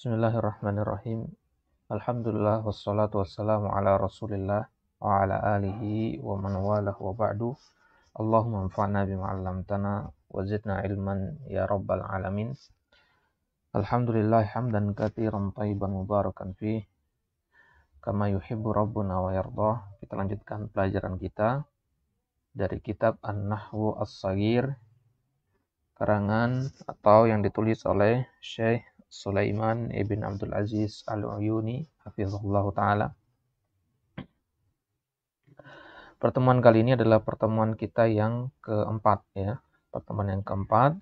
Bismillahirrahmanirrahim. Alhamdulillah wassalatu wassalamu ala Rasulillah wa ala alihi wa man walah wa ba'du. Allahumma anfa'na bima 'allamtana wa zidna ilman ya rabbal alamin. Alhamdulillah hamdan katsiran thayyiban mubarakan fih kama yuhibbu rabbuna wa yardah. Kita lanjutkan pelajaran kita dari kitab An-Nahwu As-Shaghir karangan atau yang ditulis oleh Syekh Sulaiman ibn Abdul Aziz Al-Uyuni hafizahullah ta'ala. Pertemuan kali ini adalah pertemuan kita yang keempat ya. Pertemuan yang keempat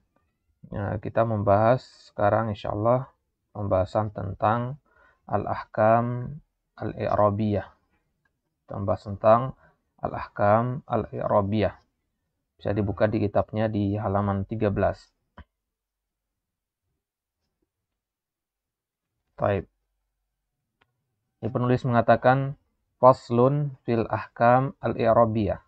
ya, kita membahas sekarang insyaallah pembahasan tentang Al-Ahkam Al-I'rabiyah. Kita membahas tentang Al-Ahkam Al-I'rabiyah. Bisa dibuka di kitabnya di halaman 13. Baik. Ini penulis mengatakan faslun fil ahkam al-i'rabiyah.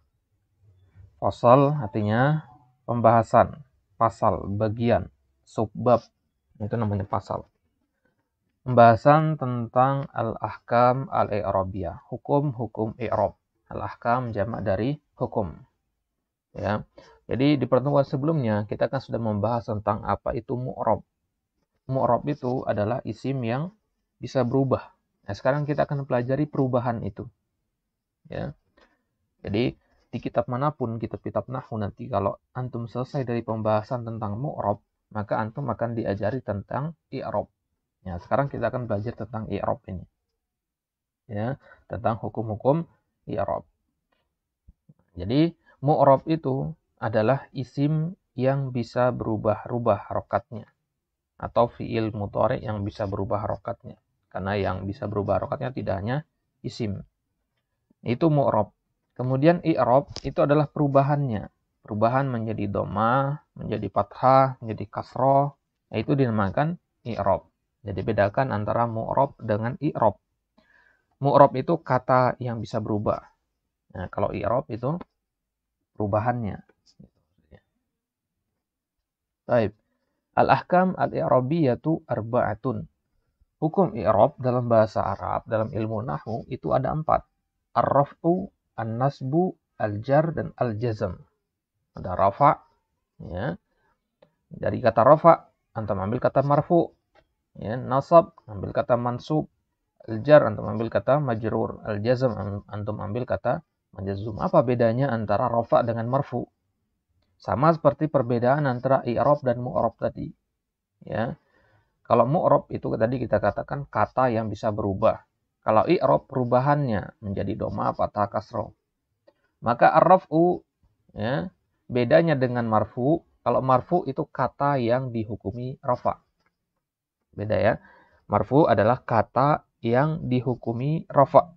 Fasal artinya pembahasan, pasal, bagian, subbab. Itu namanya pasal. Pembahasan tentang al-ahkam al-i'rabiyah, hukum-hukum i'rab. Al-ahkam jamak dari hukum. Ya. Jadi di pertemuan sebelumnya kita kan sudah membahas tentang apa itu mu'rab. Mu'rab itu adalah isim yang bisa berubah. Nah, sekarang kita akan pelajari perubahan itu. Ya. Jadi, di kitab manapun, kitab-kitab nahwu nanti kalau antum selesai dari pembahasan tentang mu'rab, maka antum akan diajari tentang i'rab. Ya, sekarang kita akan belajar tentang i'rab ini. Ya, tentang hukum-hukum i'rab. Jadi, mu'rab itu adalah isim yang bisa berubah-ubah harokatnya. Atau fi'il mudhari yang bisa berubah harokatnya. Karena yang bisa berubah harokatnya tidak hanya isim. Itu mu'rab. Kemudian i'rab itu adalah perubahannya. Perubahan menjadi dhammah, menjadi fathah, menjadi kasroh. Itu dinamakan i'rab. Jadi bedakan antara mu'rab dengan i'rab. Mu'rab itu kata yang bisa berubah. Nah, kalau i'rab itu perubahannya. Baik. Al-ahkam al-i'rabiyatu arba'atun. Hukum i'rab dalam bahasa Arab, dalam ilmu nahwu itu ada 4. Ar-raf'u, an-nasbu, al-jar, dan al-jazm. Ada rafa, ya. Dari kata rafa, antum ambil kata marfu. Ya, nasab, ambil kata mansub. Al-jar, antum ambil kata majrur. Al-jazm, antum ambil kata majzum. Apa bedanya antara rafa dengan marfu? Sama seperti perbedaan antara i'rab dan mu'rab tadi. Ya. Kalau mu'rab itu tadi kita katakan kata yang bisa berubah. Kalau i'rab perubahannya menjadi dhammah, fathah, kasroh. Maka ar-raf'u ya, bedanya dengan marfu. Kalau marfu itu kata yang dihukumi rafa. Beda ya. Marfu adalah kata yang dihukumi rafa.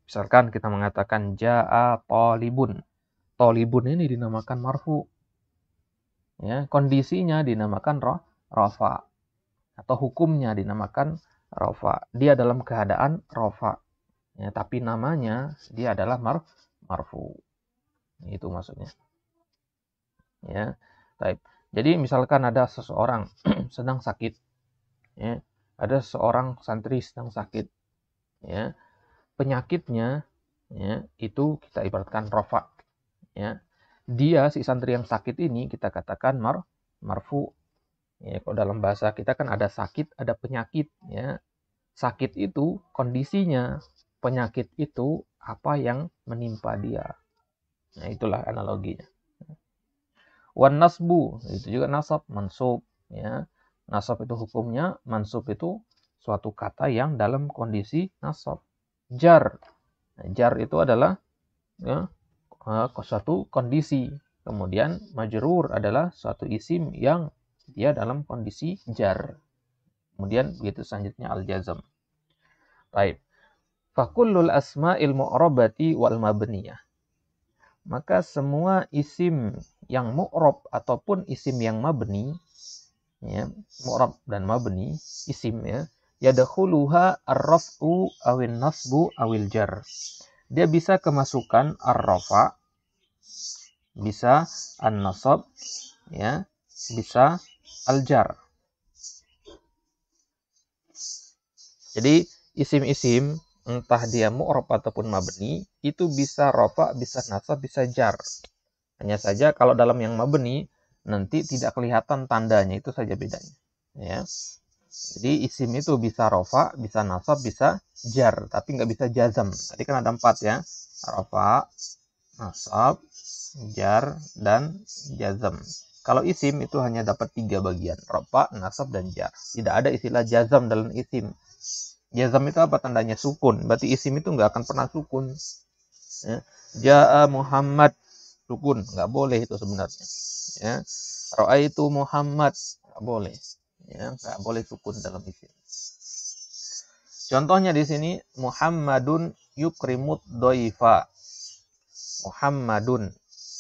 Misalkan kita mengatakan ja'a talibun. Talibun ini dinamakan marfu. Ya, kondisinya dinamakan rafa. Atau hukumnya dinamakan rafa. Dia dalam keadaan rafa. Ya, tapi namanya dia adalah marfu. Itu maksudnya. Ya. Baik. Jadi misalkan ada seseorang sedang sakit. Ya. Ada seorang santri sedang sakit. Ya. Penyakitnya ya, itu kita ibaratkan rafa. Ya. Dia si santri yang sakit ini kita katakan marfu. Ya, kalau dalam bahasa kita kan ada sakit, ada penyakit. Ya. Sakit itu kondisinya, penyakit itu apa yang menimpa dia. Nah, itulah analoginya. Wan nasbu, itu juga nasab, mansub. Ya. Nasab itu hukumnya, mansub itu suatu kata yang dalam kondisi nasab. Jar. Nah, jar itu adalah ya, suatu kondisi. Kemudian majrur adalah suatu isim yang dia dalam kondisi jar. Kemudian begitu selanjutnya al-jazm. Baik. Fakullul asma'il mu'rabati wal mabniyah. Maka semua isim yang mu'rab ataupun isim yang mabni, ya, mu'rab dan mabni, isim ya, yadkhuluha ar-raf'u awin nasbu awil jar. Dia bisa kemasukan ar-rafa, bisa an-nasab, ya, bisa al-jar. Jadi isim-isim entah dia mu'rab ataupun mabni itu bisa rafa, bisa nasab, bisa jar. Hanya saja kalau dalam yang mabni nanti tidak kelihatan tandanya, itu saja bedanya. Ya. Jadi isim itu bisa rafa, bisa nasab, bisa jar, tapi nggak bisa jazam. Tadi kan ada 4 ya. Rafa, nasab, jar, dan jazam. Kalau isim itu hanya dapat 3 bagian, rafa, nasab, dan jar. Tidak ada istilah jazam dalam isim. Jazam itu apa? Tandanya sukun. Berarti isim itu nggak akan pernah sukun. Ya. Ja'a Muhammad, sukun, nggak boleh itu sebenarnya. Ya. Ra'aitu Muhammad, nggak boleh. Ya, nggak boleh sukun dalam isim. Contohnya di sini Muhammadun yukrimud doifa. Muhammadun.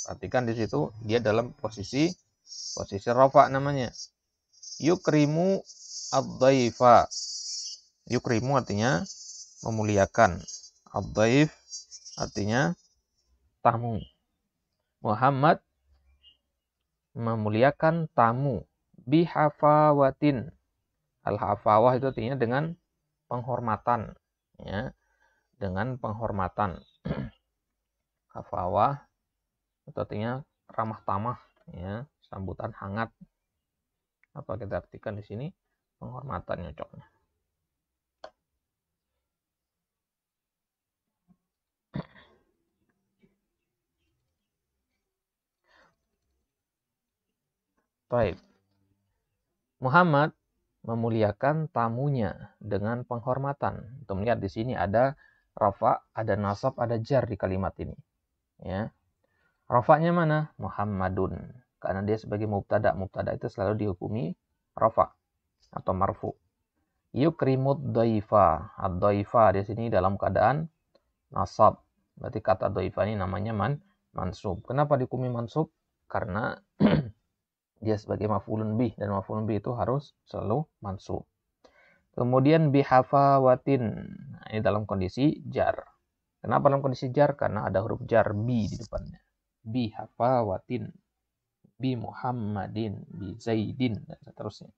Perhatikan di situ dia dalam posisi rafa namanya. Yukrimu ad-daifa. Yukrimu artinya memuliakan. Ad-daif artinya tamu. Muhammad memuliakan tamu. Bihafawatin. Al-hafawah itu artinya dengan penghormatan. Ya, dengan penghormatan. Hafawah itu artinya ramah tamah, ya, sambutan hangat. Apa kita artikan di sini? Penghormatan nyocoknya. Baik. Muhammad memuliakan tamunya dengan penghormatan. Untuk melihat di sini ada rafa, ada nasab, ada jar di kalimat ini. Ya. Rafa'nya mana? Muhammadun. Karena dia sebagai mubtada. Mubtada itu selalu dihukumi rafa atau marfu. Yukrimud daifa. Ad-daifa di sini dalam keadaan nasab. Berarti kata daifa ini namanya mansub. Kenapa dihukumi mansub? Karena dia sebagai maf'ulun bih, dan maf'ulun bih itu harus selalu mansub. Kemudian bihafawatin. Nah, ini dalam kondisi jar. Kenapa dalam kondisi jar? Karena ada huruf jar bi di depannya. Bihafawatin, bi Muhammadin, bi Zaidin, dan seterusnya.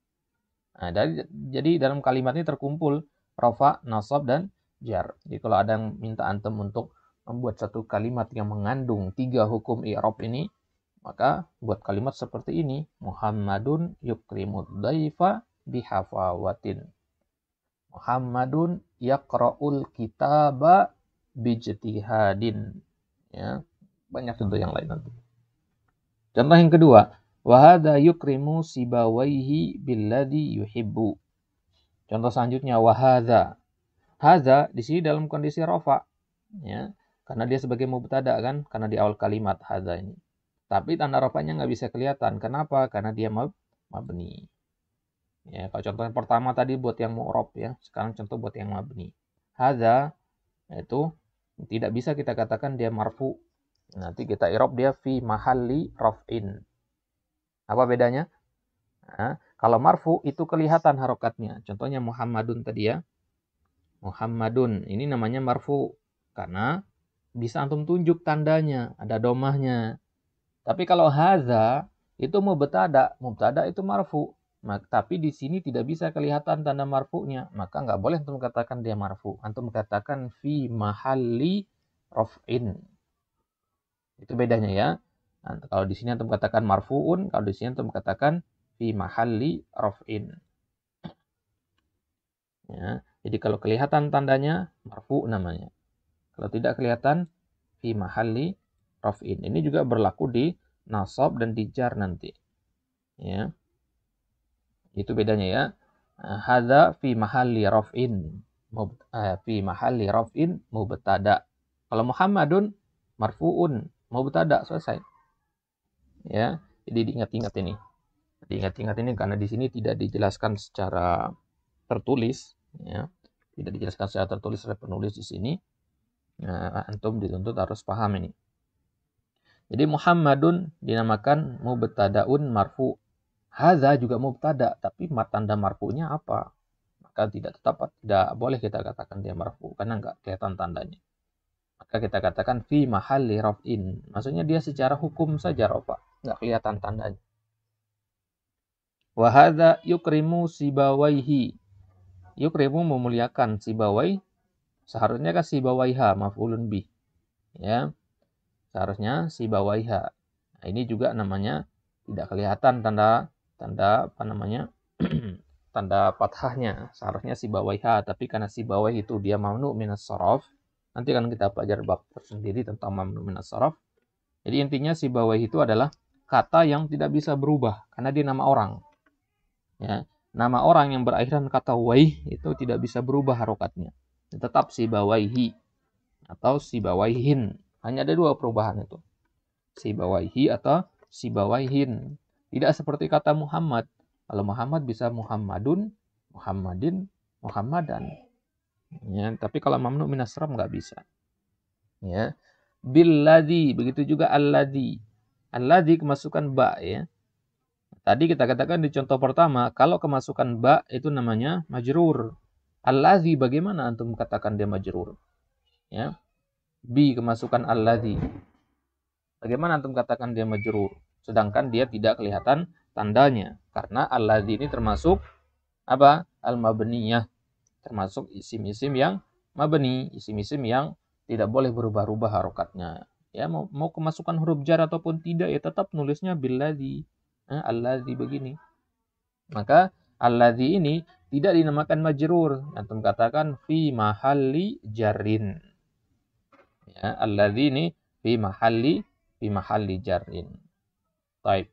Nah, jadi dalam kalimat ini terkumpul rafa, nasab, dan jar. Jadi kalau ada yang minta antum untuk membuat satu kalimat yang mengandung 3 hukum i'rab ini, maka buat kalimat seperti ini. Muhammadun yukrimud daifa bihafawatin. Muhammadun yaqra'ul kitaba bijtihadin. Ya, banyak contoh yang lain nanti. Contoh yang kedua, wa hadza yukrimu sibawaihi billadhi yuhibbu. Contoh selanjutnya wa hadza. Hadza di sini dalam kondisi rafa, ya. Karena dia sebagai mubtada kan, karena di awal kalimat hadza ini. Tapi tanda rafanya nggak bisa kelihatan. Kenapa? Karena dia mabni. Ya, kalau contoh yang pertama tadi buat yang mu'rab ya. Sekarang contoh buat yang mabni. Hadza itu tidak bisa kita katakan dia marfu. Nanti kita i'rab dia fi mahalli raf'in. Apa bedanya? Nah, kalau marfu itu kelihatan harokatnya. Contohnya Muhammadun tadi ya. Muhammadun ini namanya marfu karena bisa antum tunjuk tandanya, ada domahnya. Tapi kalau hadza itu mubtada itu marfu. Tapi di sini tidak bisa kelihatan tanda marfu'nya, maka nggak boleh antum katakan dia marfu. Antum katakan fi mahalli raf'in. Itu bedanya ya. Nah, kalau di sini antum katakan marfu'un, kalau di sini antum katakan fi mahalli raf'in. Ya, jadi kalau kelihatan tandanya marfu namanya. Kalau tidak kelihatan fi mahalli raf'in. Ini juga berlaku di nasab dan di jar nanti. Ya. Itu bedanya ya. Hadza fi mahalli raf'in. Fi mahalli raf'in mubtada. Kalau Muhammadun marfu'un mubtada, selesai. Ya. Jadi diingat-ingat ini. Diingat-ingat ini karena di sini tidak dijelaskan secara tertulis, ya. Tidak dijelaskan secara tertulis oleh penulis di sini. Nah, antum dituntut harus paham ini. Jadi Muhammadun dinamakan mubtadaun marfu. Hadza juga mubtada, tapi tanda marfu'nya apa? Maka tidak boleh kita katakan dia marfu karena enggak kelihatan tandanya. Maka kita katakan fi mahalli raf'in. Maksudnya dia secara hukum saja rafa, enggak kelihatan tandanya. Wa hadza yukrimu sibawaihi. Yukrimu memuliakan, sibawai seharusnya kan sibawaiha maf'ulun bih. Ya. Seharusnya sibawaiha. Nah, ini juga namanya tidak kelihatan tanda apa namanya? tanda fathahnya. Seharusnya sibawaiha, tapi karena sibawai itu dia mamnu minas shorof. Nanti kan kita pelajari bab tersendiri tentang mamnu minas shorof. Jadi intinya sibawai itu adalah kata yang tidak bisa berubah karena dia nama orang. Ya. Nama orang yang berakhiran kata waih itu tidak bisa berubah harokatnya. Tetap sibawaihi atau sibawaihin. Hanya ada dua perubahan itu. Sibawaihi atau sibawaihin. Tidak seperti kata Muhammad. Kalau Muhammad bisa Muhammadun, Muhammadin, Muhammadan. Ya, tapi kalau mamnu minas shorof nggak bisa. Ya. Billadzi, begitu juga alladzi. Alladzi kemasukan ba ya. Tadi kita katakan di contoh pertama, kalau kemasukan ba itu namanya majrur. Alladzi, bagaimana antum katakan dia majrur? Ya. Bi kemasukan alladzi. Bagaimana antum katakan dia majrur? Sedangkan dia tidak kelihatan tandanya. Karena alladzi ini termasuk apa? Al-mabniyah. Termasuk isim-isim yang mabni, isim-isim yang tidak boleh berubah-ubah harokatnya. Ya, mau kemasukan huruf jar ataupun tidak ya tetap nulisnya billadzi. Alladzi begini. Maka alladzi ini tidak dinamakan majrur. Antum katakan fi mahalli jarrin. Ya, alladzi ini fi mahalli jarrin. Baik.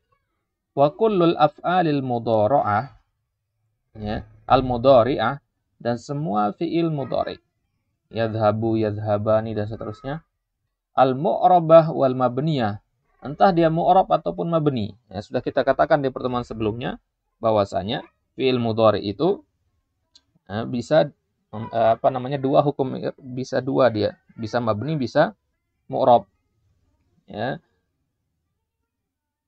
Wa kullul af'alil mudhara'ah ya, al-mudhari'ah dan semua fi'il mudhari. Yadhhabu, yadhhabani dan seterusnya. Al-mu'rabah wal mabniyah. Entah dia mu'rab ataupun mabni. Ya, sudah kita katakan di pertemuan sebelumnya bahwasanya fi'il mudhari itu bisa dua hukum, bisa dua dia. Bisa mabni, bisa mu'rab. Ya.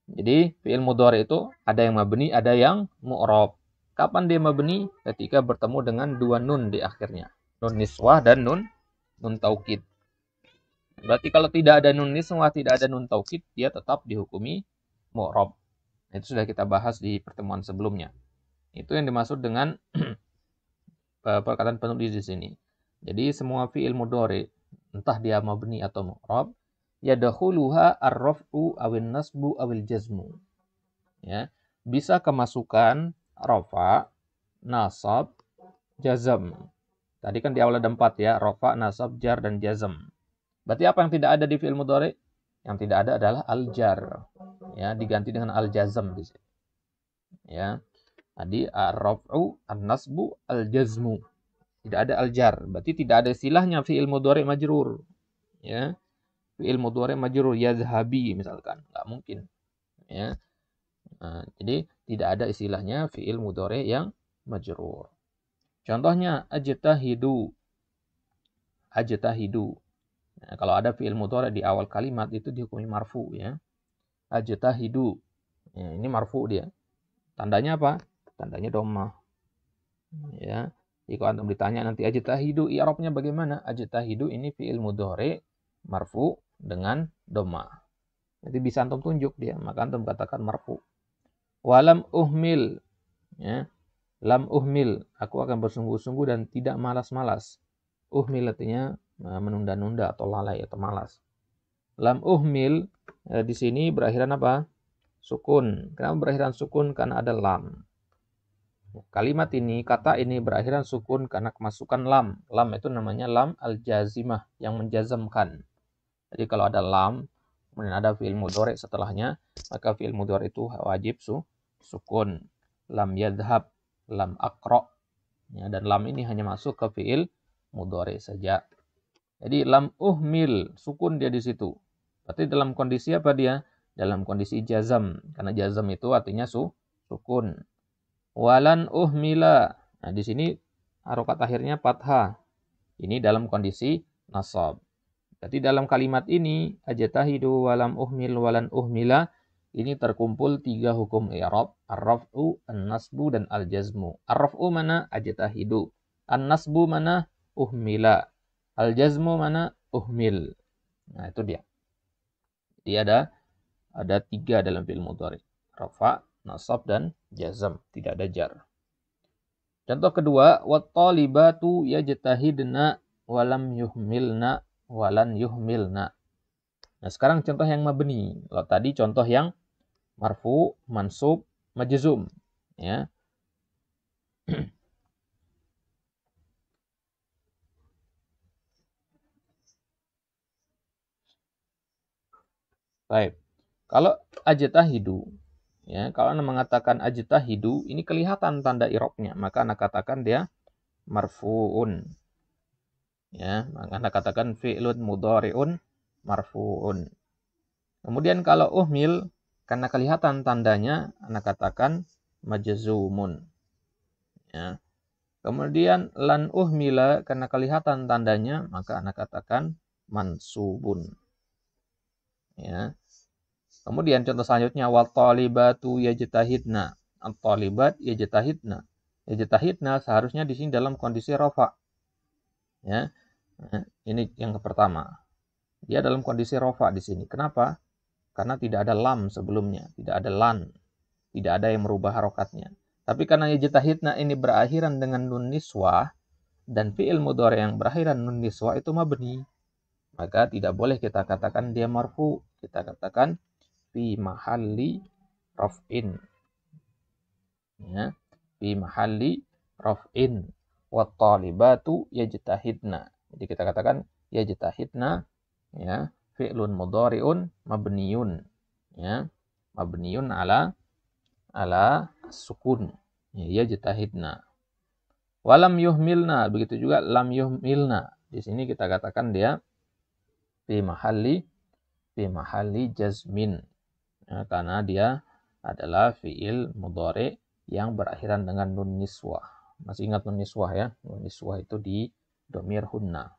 Jadi fi'il mudhari itu ada yang mabni, ada yang mu'rab. Kapan dia mabni? Ketika bertemu dengan dua nun di akhirnya. Nun niswah dan nun taukid. Berarti kalau tidak ada nun niswah, tidak ada nun taukid, dia tetap dihukumi mu'rab. Itu sudah kita bahas di pertemuan sebelumnya. Itu yang dimaksud dengan perkataan penulis di sini. Jadi semua fi'il mudhari, entah dia mabni atau mu'rab, yadkhuluha ar-raf'u awil nasbu awil jazmu. Ya, bisa kemasukan rafa, nasab, jazm. Tadi kan di awal ada 4 ya, rafa, nasab, jar dan jazm. Berarti apa yang tidak ada di fi'il mudhari? Yang tidak ada adalah al-jar. Ya, diganti dengan al-jazm di sini. Ya. Tadi ar-raf'u, an-nasbu, al-jazmu. Tidak ada al-jar. Berarti tidak ada istilahnya fi'il mudhari majrur. Ya. Fi'il mudhari majrur yadhhabi misalkan, enggak mungkin. Ya. Nah, jadi tidak ada istilahnya fi'il mudhari yang majrur. Contohnya ajtahidu. Ajtahidu. Nah, kalau ada fi'il mudhari di awal kalimat itu dihukumi marfu ya. Ajtahidu. Ya, ini marfu dia. Tandanya apa? Tandanya dhammah. Ya. Jika antum ditanya nanti ajtahidu i'rabnya bagaimana? Ajtahidu ini fi'il mudhari marfu dengan dhammah. Jadi bisa antum tunjuk dia, maka antum katakan marfu. Walam uhmil. Ya. Lam uhmil, aku akan bersungguh-sungguh dan tidak malas-malas. Uhmil artinya menunda-nunda atau lalai atau malas. Lam uhmil di sini berakhiran apa? Sukun. Kenapa berakhiran sukun? Karena ada lam. Kalimat ini, kata ini berakhiran sukun karena kemasukan lam. Lam itu namanya lam al-jazimah yang menjazamkan. Jadi kalau ada lam, kemudian ada fi'il mudhari setelahnya, maka fi'il mudhari itu wajib sukun. Lam yadhhab, lam aqra. Ya, dan lam ini hanya masuk ke fi'il mudhari saja. Jadi lam uhmil, sukun dia di situ. Berarti dalam kondisi apa dia? Dalam kondisi jazam. Karena jazam itu artinya sukun. Walan uhmila. Nah, di sini harokat akhirnya fathah. Ini dalam kondisi nasab. Berarti dalam kalimat ini ajtahidu walam uhmil walan uhmila, ini terkumpul 3 hukum i'rab, ar-raf'u, an-nasbu dan al-jazmu. Ar-raf'u mana? Ajtahidu. An-nasbu mana? Uhmila. Al-jazmu mana? Uhmil. Nah, itu dia. Jadi ada 3 dalam fi'il mudhari. Rafa, nasab dan jazm, tidak ada jar. Contoh kedua, wat-talibatu yajtahidna walam yuhmilna walan yuhmilna. Nah, sekarang contoh yang mabni. Kalau tadi contoh yang marfu, mansub, majzum, ya. Baik. Kalau ajtahidu, ya, kalau Anda mengatakan ajtahidu, ini kelihatan tanda i'rabnya, maka Anda katakan dia marfu'un. Ya, maka Anda katakan fi'lun mudhari'un marfu'un. Kemudian kalau uhmil, karena kelihatan tandanya, Anda katakan majzumun. Ya. Kemudian lan uhmila, karena kelihatan tandanya, maka Anda katakan mansubun. Ya. Kemudian contoh selanjutnya, wa talibatu yajtahidna. At-talibat yajtahidna. Yajtahidna seharusnya di sini dalam kondisi rafa. Ya. Nah, ini yang pertama. Dia dalam kondisi rafa di sini. Kenapa? Karena tidak ada lam sebelumnya, tidak ada lan, tidak ada yang merubah harokatnya. Tapi karena yajtahidna ini berakhiran dengan nun niswah, dan fi'il mudhari yang berakhiran nun niswah itu mabni, maka tidak boleh kita katakan dia marfu, kita katakan fi mahalli raf'in. Ya, fi mahalli raf'in. Wat talibatu yajtahidna. Jadi kita katakan yajtahidna, ya, fi'lun mudhari'un mabniyun, ya, mabniyun ala sukun, ya, yajtahidna. Walam yuhmilna, begitu juga lam yuhmilna. Di sini kita katakan dia fi mahalli jazmin, ya, karena dia adalah fi'il mudhari yang berakhiran dengan nun niswah. Masih ingat nun niswah, ya? Nun niswah itu di domir hunna.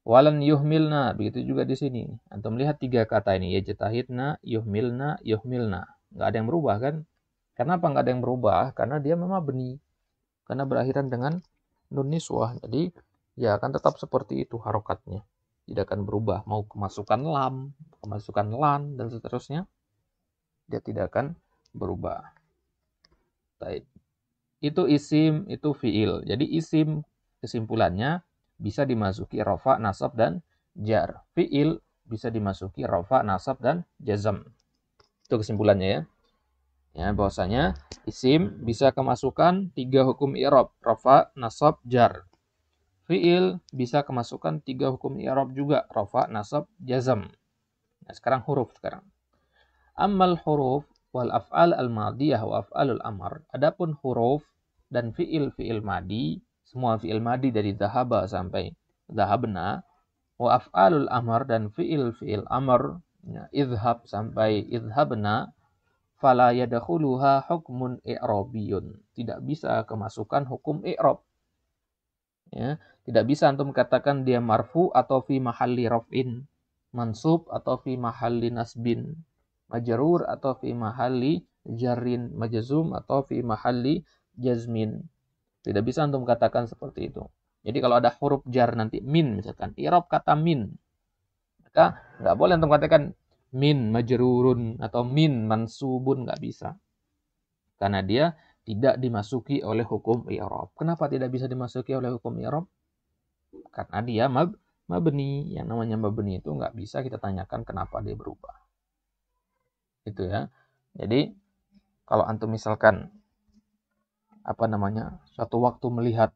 Walan yuhmilna, begitu juga di sini. Antum lihat tiga kata ini, yajtahidna, yuhmilna, yuhmilna. Nggak ada yang berubah kan? Kenapa nggak ada yang berubah? Karena dia memang mabni. Karena berakhiran dengan nun niswah. Jadi ya akan tetap seperti itu harokatnya. Tidak akan berubah. Mau kemasukan lam, kemasukan lan, dan seterusnya, dia tidak akan berubah. Baik. Itu isim, itu fi'il. Jadi isim kesimpulannya bisa dimasuki rafa, nasab, dan jar. Fi'il bisa dimasuki rafa, nasab, dan jazam. Itu kesimpulannya, ya. Ya, bahwasanya isim bisa kemasukan 3 hukum i'rab, rafa, nasab, jar. Fi'il bisa kemasukan 3 hukum i'rab juga, rafa, nasab, jazam. Nah, sekarang huruf sekarang. Ammal huruf wal af'al al-madiyah wa af'alul amr. Adapun huruf dan fi'il madi, semua fi'il madi dari dhahaba sampai dhahabna, wa af'alul amr dan fi'il amr, ya, idhab sampai idhabna, fala yadkhuluha hukmun i'rabiyun. Tidak bisa kemasukan hukum i'rab. Ya, tidak bisa antum katakan dia marfu atau fi mahalli raf'in, mansub atau fi mahalli nasbin, majrur atau fi mahalli jarrin, majzum atau fi mahalli jazmin. Tidak bisa antum katakan seperti itu. Jadi kalau ada huruf jar nanti min misalkan, i'rab kata min, maka nggak boleh antum katakan min majrurun atau min mansubun, nggak bisa. Karena dia tidak dimasuki oleh hukum i'rab. Kenapa tidak bisa dimasuki oleh hukum i'rab? Karena dia mabni. Yang namanya mabni itu nggak bisa kita tanyakan kenapa dia berubah. Itu, ya. Jadi kalau antum misalkan suatu waktu melihat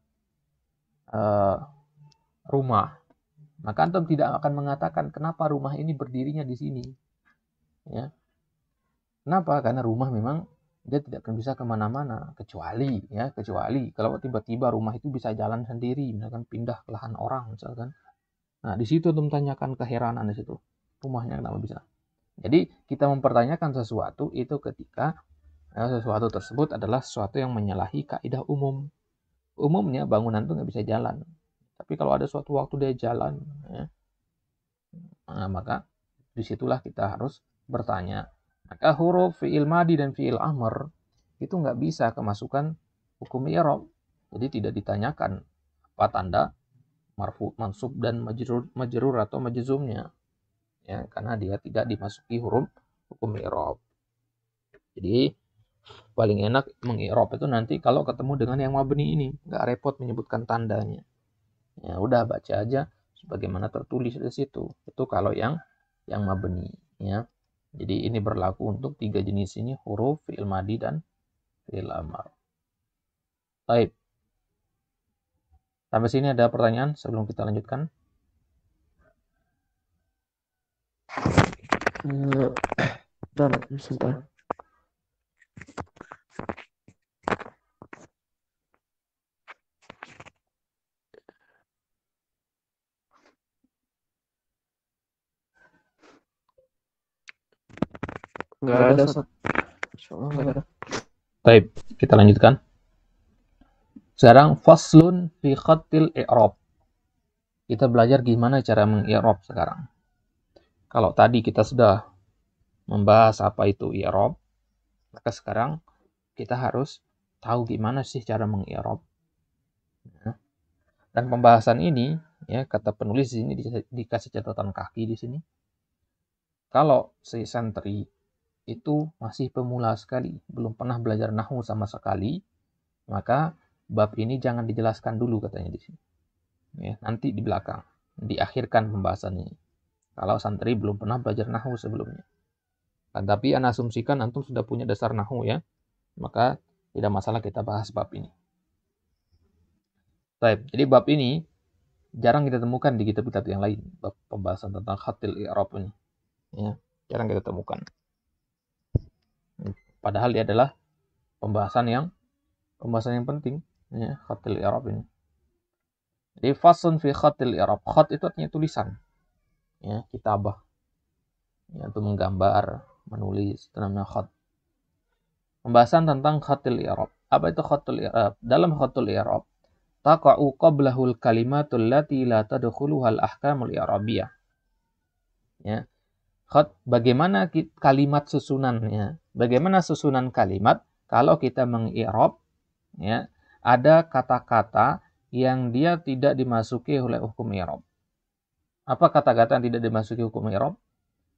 rumah, maka antum tidak akan mengatakan kenapa rumah ini berdirinya di sini. Ya. Kenapa? Karena rumah memang dia tidak akan bisa kemana-mana, kecuali kalau tiba-tiba rumah itu bisa jalan sendiri, misalkan pindah ke lahan orang, misalkan. Nah, di situ antum tanyakan keheranan di situ. Rumahnya kenapa bisa? Jadi kita mempertanyakan sesuatu itu ketika sesuatu tersebut adalah sesuatu yang menyalahi kaidah umum. Umumnya bangunan itu nggak bisa jalan. Tapi kalau ada suatu waktu dia jalan, ya, maka disitulah kita harus bertanya. Maka huruf fi'il madi dan fi'il amr itu nggak bisa kemasukan hukum i'rab. Jadi tidak ditanyakan apa tanda marfu, mansub, dan majrur atau majzumnya. Ya, karena dia tidak dimasuki huruf hukum i'rab. Jadi Paling enak mengi'rab itu nanti kalau ketemu dengan yang mabni ini, nggak repot menyebutkan tandanya. Ya udah baca aja sebagaimana tertulis di situ. Itu kalau yang mabni, ya. Jadi ini berlaku untuk 3 jenis ini, huruf, fi'il madi, dan fi'il amar. Baik. Sampai sini ada pertanyaan sebelum kita lanjutkan? Sebentar. Nggak ada, Sat. Insyaallah nggak ada. Baik, kita lanjutkan. Sekarang faslun fi khatil i'rab. Kita belajar gimana cara mengi'rab sekarang. Kalau tadi kita sudah membahas apa itu i'rab, maka sekarang kita harus tahu gimana sih cara mengi'rab. Dan pembahasan ini, ya, kata penulis di sini dikasih catatan kaki di sini. Kalau si santri itu masih pemula sekali, belum pernah belajar nahwu sama sekali, maka bab ini jangan dijelaskan dulu katanya di sini. Ya, nanti di belakang, diakhirkan pembahasan ini. Kalau santri belum pernah belajar nahwu sebelumnya. Tapi ana asumsikan antum sudah punya dasar nahwu ya, maka tidak masalah kita bahas bab ini. Baik, jadi bab ini jarang kita temukan di kitab-kitab yang lain, bab pembahasan tentang khatil i'rab ini. Ya, jarang kita temukan. Padahal dia adalah pembahasan yang penting, ya, khatil i'rab ini. Jadi fasun fi khatil i'rab. Khat itu artinya tulisan. Ya, kitabah. Ya, itu menggambar, menulis, itu namanya khat. Pembahasan tentang khatil i'rab. Apa itu khatul i'rab? Dalam khatul i'rab, taqa'u qablahul kalimatul lati la tadkhuluhal ahkamul i'rabiyah. Ya. Khat, bagaimana kalimat susunannya? Bagaimana susunan kalimat kalau kita mengi'rab, ya, ada kata-kata yang dia tidak dimasuki oleh hukum i'rab. Apa kata-kata yang tidak dimasuki hukum i'rab?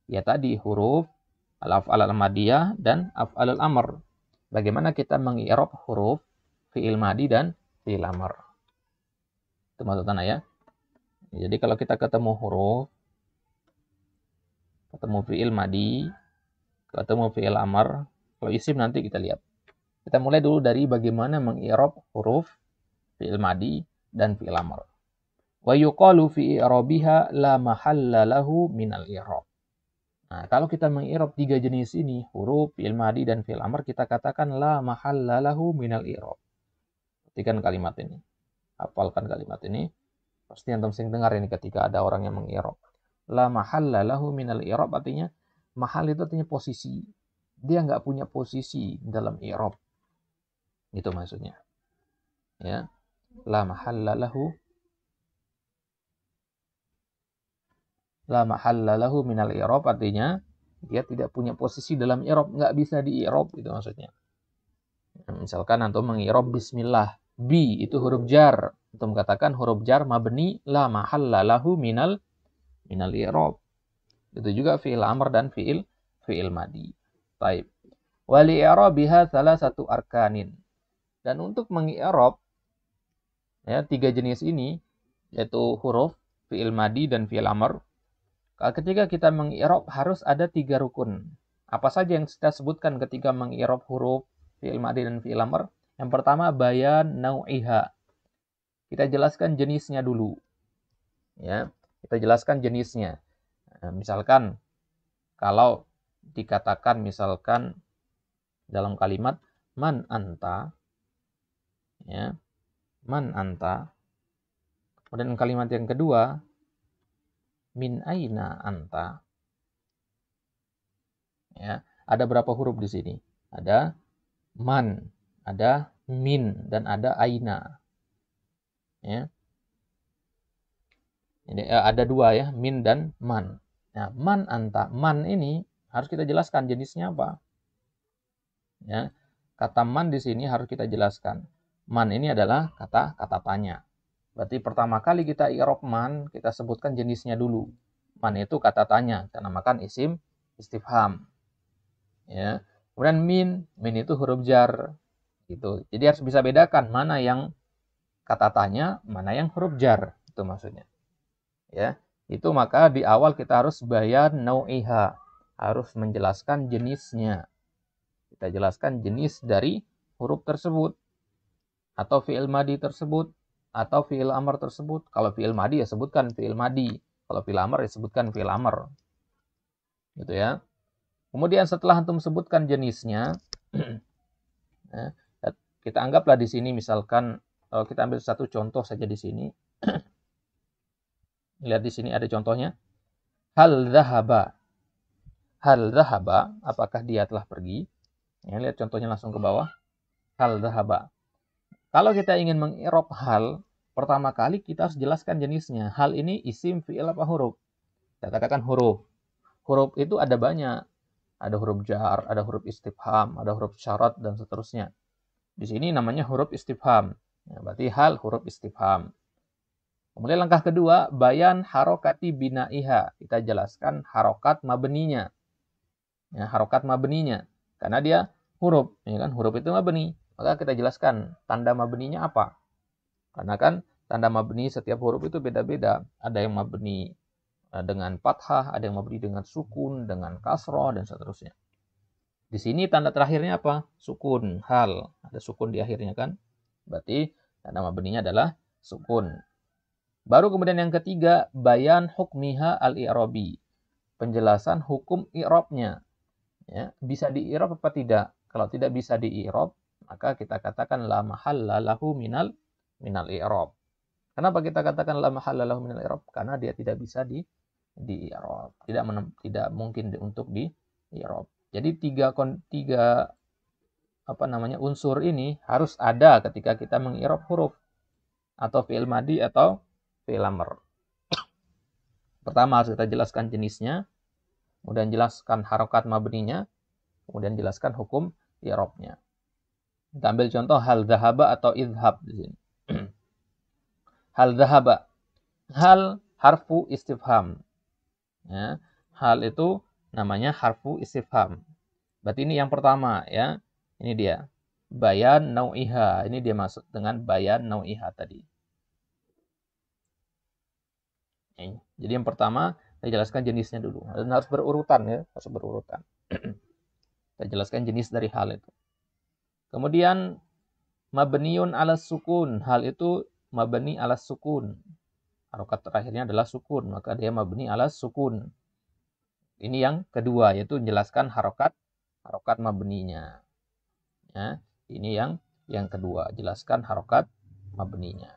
Ya tadi huruf, al-af'al al-madiyah dan af'al al-amr. Bagaimana kita mengi'rab huruf, fi'il madi dan fi'il amr. Itu maksudnya ya. Jadi kalau kita ketemu huruf, ketemu fi'il madi, ketemu fi'il amr, kalau isim nanti kita lihat. Kita mulai dulu dari bagaimana mengi'rab huruf, fi'il madi, dan fi'il amr. Wa yuqalu fi i'rabiha la mahalla lahu minal i'rab. Nah, kalau kita mengi'rab 3 jenis ini, huruf, fi'il madi, dan fi'il amr, kita katakan la mahalla lahu minal i'rab. Perhatikan kalimat ini. Hafalkan kalimat ini. Pasti antum sering dengar ini ketika ada orang yang mengi'rab. La mahalla lahu minal i'rab artinya, mahal itu artinya posisi. Dia nggak punya posisi dalam i'rab. Itu maksudnya. Ya. La mahalla lahu minal i'rab artinya dia tidak punya posisi dalam i'rab, nggak bisa di i'rab, itu maksudnya. Misalkan antum mengi'rab bismillah, bi itu huruf jar. Antum katakan huruf jar mabni la mahalla lahu minal i'rab. Itu juga fi'il amr dan fi'il madi. Baik. Wa li i'rabiha salasatu arkanin. Dan untuk mengi'rab, ya, 3 jenis ini, yaitu huruf, fi'il madi, dan fi'il amr. Ketika kita mengi'rab harus ada 3 rukun. Apa saja yang kita sebutkan ketika mengi'rab huruf, fi'il madi, dan fi'il amr? Yang pertama, bayan nau'iha. Kita jelaskan jenisnya dulu. Ya, kita jelaskan jenisnya. Misalkan kalau dikatakan misalkan dalam kalimat man anta, ya, man anta. Kemudian kalimat yang kedua, min aina anta. Ya, ada berapa huruf di sini? Ada man, ada min, dan ada aina. Ya. Jadi ada 2 ya, min dan man. Nah, man anta, man ini harus kita jelaskan jenisnya apa. Ya, kata man di sini harus kita jelaskan. Man ini adalah kata tanya. Berarti pertama kali kita i'rab man, kita sebutkan jenisnya dulu. Man itu kata tanya, kita namakan isim istifham. Ya. Kemudian min itu huruf jar. Gitu. Jadi harus bisa bedakan mana yang kata tanya, mana yang huruf jar. Itu maksudnya. Ya. Itu maka di awal kita harus bayan nau'iha. Harus menjelaskan jenisnya. Kita jelaskan jenis dari huruf tersebut. Atau fi'il madi tersebut. Atau fi'il amr tersebut. Kalau fi'il madi ya sebutkan fi'il madi. Kalau fi'il amr ya sebutkan fi'il amr. Gitu ya. Kemudian setelah antum sebutkan jenisnya, ya, kita anggaplah di sini misalkan kalau kita ambil satu contoh saja di sini. Lihat di sini ada contohnya. Hal dhahaba. Hal dhahaba, apakah dia telah pergi? Ya, lihat contohnya langsung ke bawah. Hal dhahaba. Kalau kita ingin mengirob hal, pertama kali kita harus jelaskan jenisnya. Hal ini isim, fi'il, apa huruf? Kita katakan huruf. Huruf itu ada banyak. Ada huruf jar, ada huruf istifham, ada huruf syarat, dan seterusnya. Di sini namanya huruf istifham. Ya, berarti hal huruf istifham. Kemudian langkah kedua, bayan harokati binaiha. Kita jelaskan harokat mabninya. Ya, harokat mabninya. Karena dia huruf. Ya kan? Huruf itu mabni. Maka kita jelaskan tanda mabninya apa. Karena kan tanda mabni setiap huruf itu beda-beda. Ada yang mabni dengan fathah, ada yang mabni dengan sukun, dengan kasroh, dan seterusnya. Di sini tanda terakhirnya apa? Sukun, hal. Ada sukun di akhirnya kan? Berarti tanda mabninya adalah sukun. Baru kemudian yang ketiga, bayan hukmiha al-i'rabi. Penjelasan hukum i'rabnya. Ya, bisa di-i'rab apa tidak? Kalau tidak bisa di-i'rab, maka kita katakan la mahalla lahu minal i'rab. Kenapa kita katakan la mahalla lahu minal i'rab? Karena dia tidak bisa di-i'rab. Tidak mungkin untuk di-i'rab. Jadi tiga unsur ini harus ada ketika kita mengi'rab huruf atau fi'il madi atau fi'il amr. Pertama harus kita jelaskan jenisnya, kemudian jelaskan harokat mabninya, kemudian jelaskan hukum i'rabnya. Kita ambil contoh hal dhahaba atau idhab di sini. Hal dhahaba. Hal harfu istifham. Ya, hal itu namanya harfu istifham. Berarti ini yang pertama ya. Ini dia. Bayan nau'iha. Ini dia masuk dengan bayan nau'iha tadi. Jadi yang pertama, saya jelaskan jenisnya dulu. Dan harus berurutan ya. Harus berurutan. Saya jelaskan jenis dari hal itu. Kemudian, mabniun ala sukun. Hal itu mabni ala sukun. Harokat terakhirnya adalah sukun. Maka dia mabni ala sukun. Ini yang kedua, yaitu menjelaskan harokat mabninya. Ya, ini yang kedua, jelaskan harokat mabninya.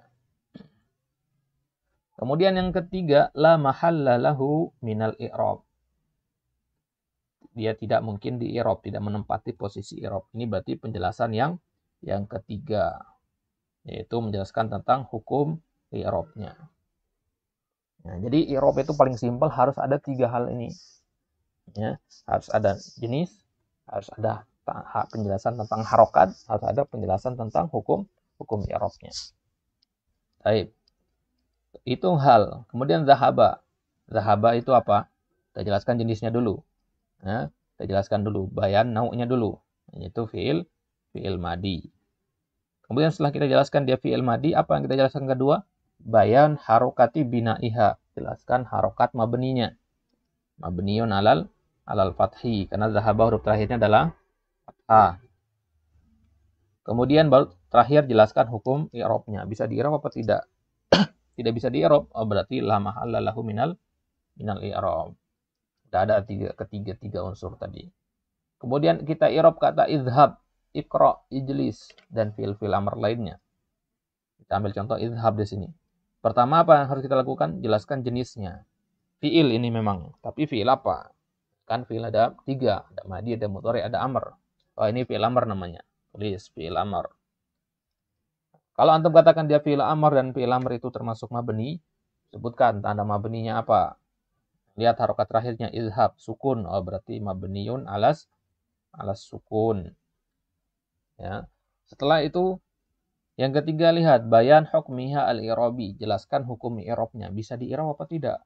Kemudian yang ketiga, la mahalla lahu minal i'rab. Dia tidak mungkin di i'rab, tidak menempati posisi i'rab. Ini berarti penjelasan yang ketiga, yaitu menjelaskan tentang hukum i'rabnya. Nah, jadi i'rab itu paling simpel, harus ada tiga hal ini. Ya, harus ada jenis, harus ada penjelasan tentang harokat, harus ada penjelasan tentang hukum i'rabnya. Baik. Itu hal. Kemudian zahaba. Zahaba itu apa? Kita jelaskan jenisnya dulu. Nah, kita jelaskan dulu. Bayan nau'nya dulu. Yaitu fi'il madi. Kemudian setelah kita jelaskan dia fi'il madi, apa yang kita jelaskan kedua? Bayan harokati binaiha. Jelaskan harokat mabninya. Mabniun alal fathi. Karena zahaba huruf terakhirnya adalah fathah. Kemudian baru terakhir jelaskan hukum i'rabnya. Bisa di-i'rab apa tidak? Tidak bisa di-i'rab. Oh, berarti la mahalla lahu minal i'rab. Sudah ada tiga unsur tadi. Kemudian kita i'rab kata idhab, iqra, ijlis, dan fi'il amr lainnya. Kita ambil contoh idhab di sini. Pertama apa yang harus kita lakukan? Jelaskan jenisnya. Fi'il ini memang, tapi fi'il apa? Kan fi'il ada tiga, ada madi, ada mudhari, ada amr. Oh, ini fi'il amr namanya. Tulis fi'il amr. Kalau antum katakan dia fi'il amr dan fi'il amr itu termasuk mabni, sebutkan tanda mabninya apa. Lihat harokat terakhirnya izhab, sukun. Oh, berarti mabniun alas sukun. Ya. Setelah itu yang ketiga lihat bayan hukmiha al-i'rabi, jelaskan hukum i'rabnya. Bisa di-i'rab apa tidak?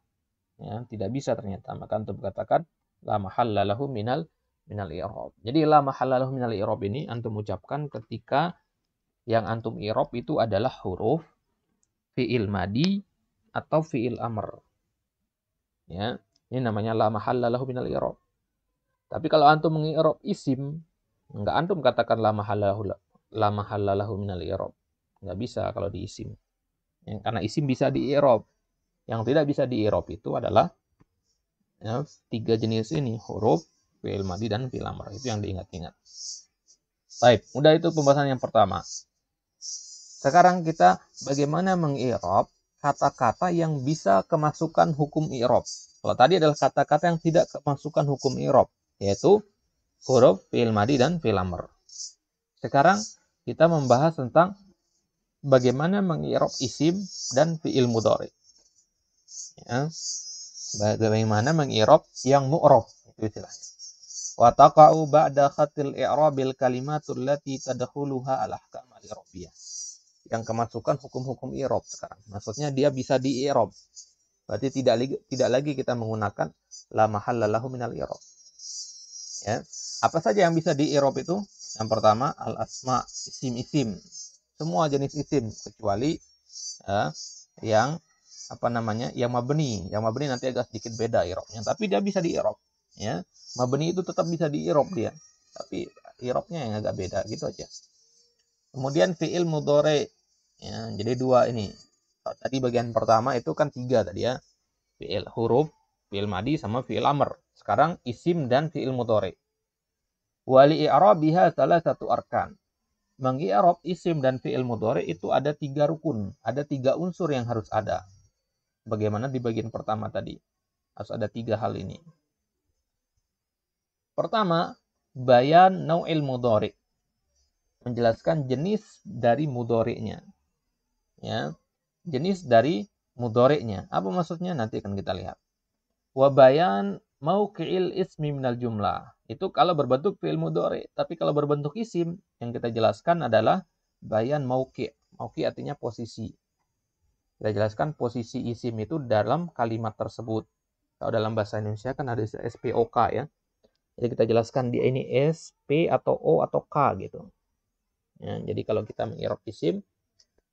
Ya, tidak bisa ternyata. Maka antum katakan la mahalla lahu minal minal i'rab. Jadi la mahalla lahu minal i'rab ini antum ucapkan ketika yang antum i'rab itu adalah huruf fi'il madi atau fi'il amr. Ya, ini namanya la mahalla lahu minal i'rab. Tapi kalau antum mengi'rab isim, enggak antum katakan la mahalla lahu minal i'rab. Enggak bisa kalau di isim. Ya, karena isim bisa di i'rab. Yang tidak bisa di i'rab itu adalah ya, 3 jenis ini, huruf, fi'il madi dan fi'il amr. Itu yang diingat-ingat. Baik, udah itu pembahasan yang pertama. Sekarang kita bagaimana mengi'rab kata-kata yang bisa kemasukan hukum i'rab. Kalau tadi adalah kata-kata yang tidak kemasukan hukum i'rab, yaitu huruf, fi'il madi dan fi'il amr. Sekarang kita membahas tentang bagaimana mengi'rab isim dan fi'il mudhari. Ya. Bagaimana mengi'rab yang mu'rab, itu istilahnya. Wa taqa'u ba'da khatil i'rabil kalimatul lati tadkhuluha al-ahkam al-i'rabiyah. Yang kemasukan hukum-hukum i'rab sekarang. Maksudnya dia bisa di i'rab. Berarti tidak lagi kita menggunakan la mahalla lahu minal i'rab. Ya. Apa saja yang bisa di i'rab itu? Yang pertama al-asma, isim-isim. Semua jenis isim kecuali yang yang mabni. Yang mabni nanti agak sedikit beda i'rabnya, tapi dia bisa di i'rab. Ya. Mabni itu tetap bisa di i'rab dia. Tapi i'rabnya yang agak beda gitu aja. Kemudian fi'il mudhari. Ya, jadi 2 ini. Tadi bagian pertama itu kan 3 tadi ya. Fi'il huruf, fi'il madi sama fi'il amr. Sekarang isim dan fi'il mudhari. Wali i'rabiha salah satu arkan. Mengi'rab isim dan fi'il mudhari itu ada 3 rukun, ada 3 unsur yang harus ada. Bagaimana di bagian pertama tadi? Harus ada 3 hal ini. Pertama, bayan nau'il mudhari. Menjelaskan jenis dari mudhari'nya. Ya, jenis dari mudhari'nya. Apa maksudnya? Nanti akan kita lihat. Wa bayan mauqi'il ismi minal jumlah. Itu kalau berbentuk fi'il mudhari. Tapi kalau berbentuk isim, yang kita jelaskan adalah bayan mauqi'. Mauqi' artinya posisi. Kita jelaskan posisi isim itu dalam kalimat tersebut. Kalau dalam bahasa Indonesia kan ada SPOK ya. Jadi kita jelaskan dia ini S, P, atau O, atau K gitu. Ya, jadi kalau kita mengi'rab isim,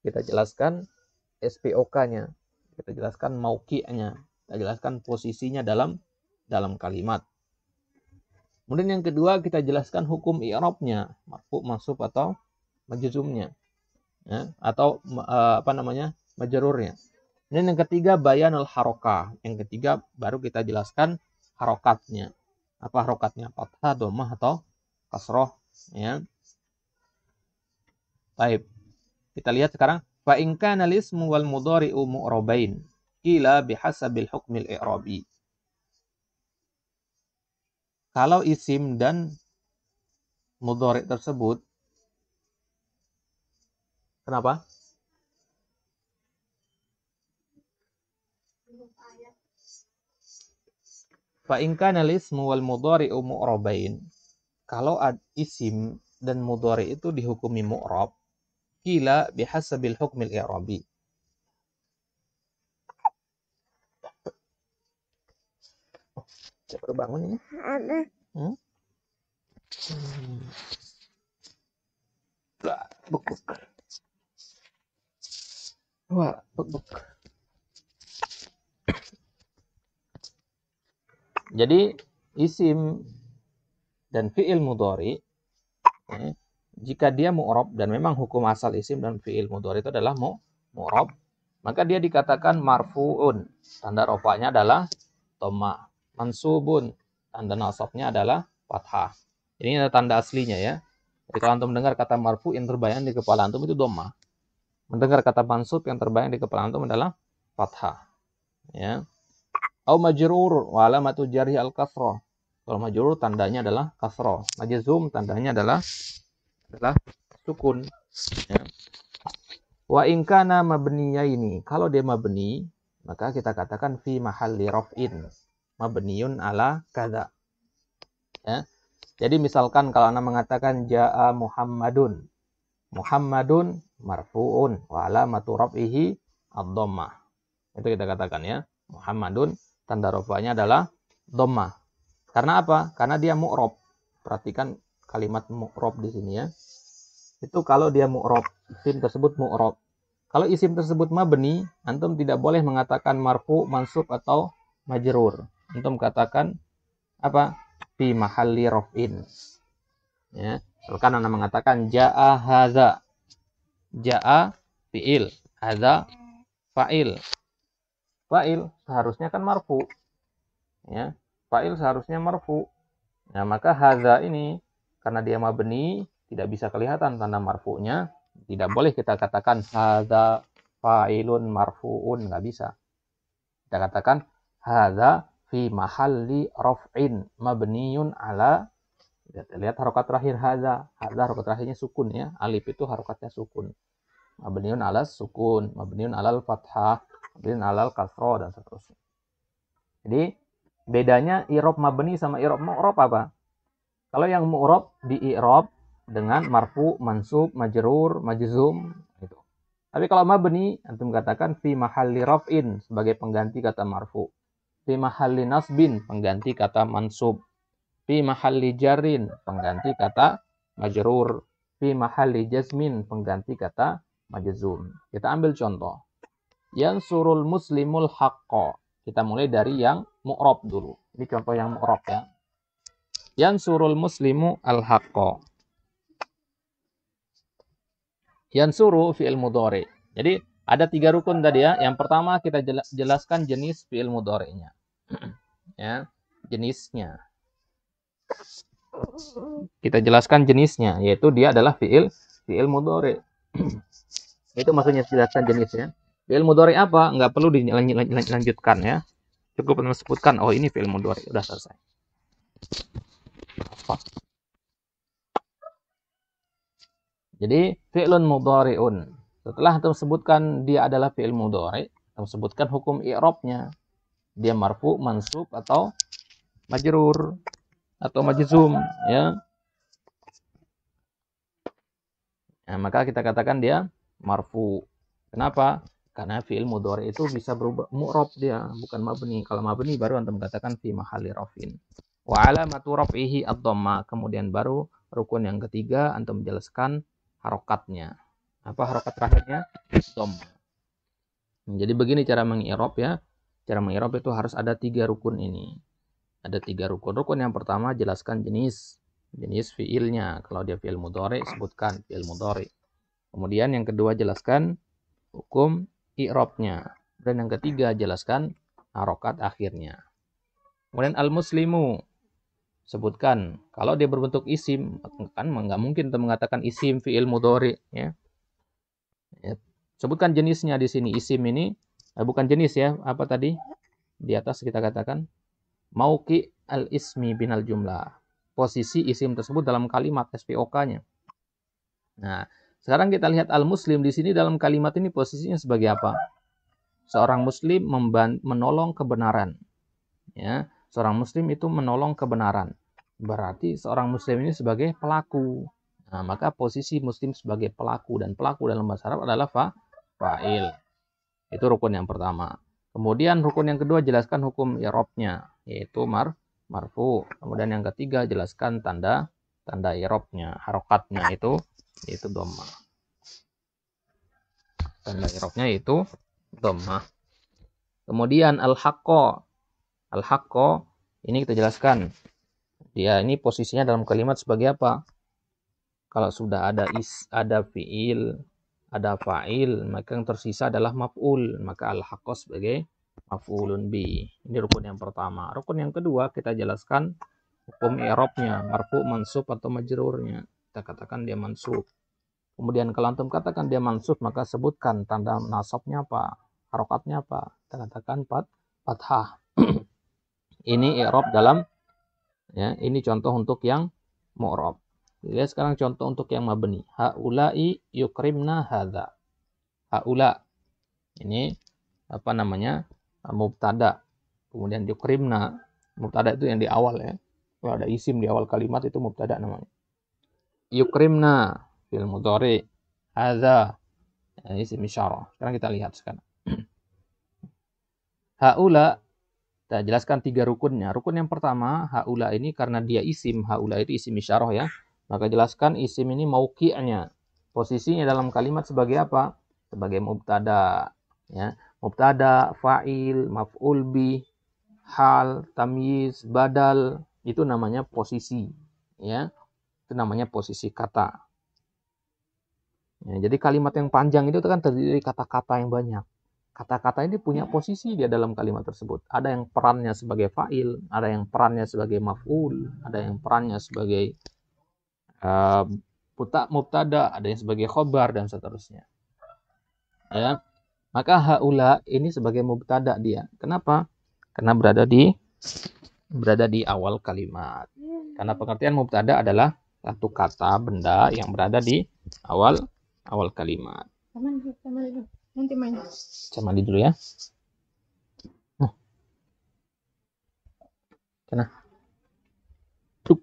kita jelaskan SPOK-nya. Kita jelaskan mauqi'-nya. Kita jelaskan posisinya dalam kalimat. Kemudian yang kedua kita jelaskan hukum i'rabnya, marfu, mansub atau majzumnya. Ya, atau majrurnya. Dan yang ketiga bayanul harokah. Yang ketiga baru kita jelaskan harokatnya. Apa harokatnya? Fathah, dhammah atau kasroh. Ya. Baik. Kita lihat sekarang. Fa in kana al-ismu wal mudhari'u mu'rabain qila bihasabil hukmil i'rabi. Kalau isim dan mudhari' tersebut, kenapa? Fa in kana al-ismu wal mudhari'u mu'rabain. Kalau isim dan mudhari' itu dihukumi mu'rab, qila bihasabil hukmil i'rabi. Baru bangun ini? Buk-buk. Wah, buk-buk. Jadi isim dan fi'il mudhari, ya, jika dia mu'rab dan memang hukum asal isim dan fi'il mudhari itu adalah mu'rab, maka dia dikatakan marfu'un. Tanda rafa'nya adalah dhammah. Mansubun. Tanda nasabnya adalah fathah. Ini ada tanda aslinya ya. Jadi kalau antum mendengar kata marfu yang terbayang di kepala antum itu dhammah. Mendengar kata mansub yang terbayang di kepala antum adalah fathah. Ya. Au majrur wa alamatu jarhi al-kasrah. Kalau majrur tandanya adalah kasrah. Majzum tandanya adalah sukun. Ya. Wa in kana mabniyaini. Kalau dia mabni, maka kita katakan fi mahalli raf'in. Mabniyun ala kada. Ya. Jadi misalkan kalau Anda mengatakan ja'a Muhammadun. Muhammadun marfu'un wa alamatu raf'ihi ad-dhammah. Itu kita katakan ya. Muhammadun tanda rafa'nya adalah dhammah. Karena apa? Karena dia mu'rab. perhatikan kalimat mu'rob di sini ya. Itu kalau dia mu'rob, isim tersebut mu'rob. Kalau isim tersebut mabni, antum tidak boleh mengatakan marfu, mansub atau majrur. Antum katakan apa? Fi mahalli raf'in. Ya, misalkan anda mengatakan ja'a hadza. Ja'a fi'il, hadza fa'il. Fa'il seharusnya kan marfu. Ya, fa'il seharusnya marfu. Nah, maka hadza ini karena dia mabni tidak bisa kelihatan tanda marfu'nya, tidak boleh kita katakan hadza fa'ilun marfu'un, nggak bisa. Kita katakan hadza fi mahalli raf'in mabniyun ala, lihat harokat terakhir hadza harokat terakhirnya sukun ya, alif itu harokatnya sukun, mabniun ala sukun, mabniun alal fathah, mabniun alal kasroh, dan seterusnya. Jadi bedanya i'rab mabni sama i'rab mu'rab apa? Kalau yang mu'rab di i'rab dengan marfu, mansub, majrur, majzum gitu. Tapi kalau mabni antum katakan fi mahalli raf'in sebagai pengganti kata marfu, fi mahalli nasbin pengganti kata mansub, fi mahalli jarin pengganti kata majrur, fi mahalli jazmin pengganti kata majzum. Kita ambil contoh. Yansurul muslimul haqqo. Kita mulai dari yang mu'rab dulu. Ini contoh yang mu'rab ya. Yansurul muslimu al-haqqo. Yansuru fi'il mudhari. Jadi ada 3 rukun tadi ya. Yang pertama kita jelaskan jenis fi'il mudhari'nya. Ya, jenisnya. Kita jelaskan jenisnya, yaitu dia adalah fi'il mudhari. Itu maksudnya jelaskan jenisnya. Fi'il mudhari apa? Nggak perlu dilanjutkan ya. Cukup sebutkan, oh ini fi'il mudhari, udah selesai. Apa? Jadi fi'lun mudhari'un. Setelah kita sebutkan dia adalah fi'il mudhari, kita sebutkan hukum i'rabnya. Dia marfu, mansub atau majrur atau majzum ya. Nah, maka kita katakan dia marfu. Kenapa? Karena fi'il mudhari itu bisa berubah mu'rab dia, bukan mabni. Kalau mabni baru antum katakan fi mahalli rafin. Wa alamatu raf'ihi ad-dhammah. Kemudian baru rukun yang ketiga antum menjelaskan harokatnya. Apa harokat terakhirnya? Dhammah. Jadi begini cara mengi'rab ya. Cara mengi'rab itu harus ada 3 rukun ini. Ada 3 rukun. Rukun yang pertama jelaskan jenis fi'ilnya. Kalau dia fi'il mudhari sebutkan fi'il mudhari. Kemudian yang kedua jelaskan hukum i'rabnya. Dan yang ketiga jelaskan harokat akhirnya. Kemudian al-muslimu sebutkan. Kalau dia berbentuk isim, kan nggak mungkin kita mengatakan isim fi'il mudhari ya. Sebutkan jenisnya di sini. Isim ini bukan jenis ya. Apa tadi? Di atas kita katakan mauqi al-ismi binal jumlah. Posisi isim tersebut dalam kalimat SPOK-nya. Nah, sekarang kita lihat al-muslim di sini dalam kalimat ini posisinya sebagai apa? Seorang muslim menolong kebenaran. Ya, seorang muslim itu menolong kebenaran. Berarti seorang muslim ini sebagai pelaku. Nah, maka posisi muslim sebagai pelaku, dan pelaku dalam bahasa Arab adalah fa'il. Itu rukun yang pertama. Kemudian rukun yang kedua jelaskan hukum i'rabnya, yaitu marfu. Kemudian yang ketiga jelaskan tanda i'rabnya, harokatnya itu dhammah. Tanda i'rabnya itu dhammah. Kemudian al-haqqo. Al-haqqo ini kita jelaskan. Dia ini posisinya dalam kalimat sebagai apa? Kalau sudah ada fi'il, ada fa'il, maka yang tersisa adalah maf'ul, maka al-haqqo sebagai maf'ulun bi. Ini rukun yang pertama. Rukun yang kedua kita jelaskan hukum i'rabnya, marfu, mansub atau majrurnya. Kita katakan dia mansub. Kemudian kalau antum katakan dia mansub, maka sebutkan tanda nasabnya apa, harokatnya apa. Kita katakan fathah. Ini i'rab dalam ya, ini contoh untuk yang mu'rab. Lihat sekarang contoh untuk yang mabni. Haula'i yukrimna hadza. Haula. Ini apa namanya? Mubtada. Kemudian yukrimna. Mubtada itu yang di awal ya. Kalau ada isim di awal kalimat itu mubtada namanya. Yukrimna fil mudhari. Hadza. Ini isim isyarah. Sekarang kita lihat sekarang. Haula Kita jelaskan 3 rukunnya. Rukun yang pertama, haula ini karena dia isim, haula itu isim isyarah ya. Maka jelaskan isim ini mauqi'nya. Posisinya dalam kalimat sebagai apa? Sebagai mubtada, ya. Mubtada, fa'il, maf'ul bih, hal, tamyiz, badal, itu namanya posisi, ya. Itu namanya posisi kata. Ya, jadi kalimat yang panjang itu kan terdiri dari kata-kata yang banyak. Kata-kata ini punya posisi dia dalam kalimat tersebut. Ada yang perannya sebagai fa'il, ada yang perannya sebagai maf'ul, ada yang perannya sebagai mubtada, ada yang sebagai khobar dan seterusnya. Ya. Maka haula ini sebagai mubtada dia. Kenapa? Karena berada di awal kalimat. Karena pengertian mubtada adalah satu kata benda yang berada di awal kalimat. Nanti main. Saya mandi dulu ya. Sana. Cuk.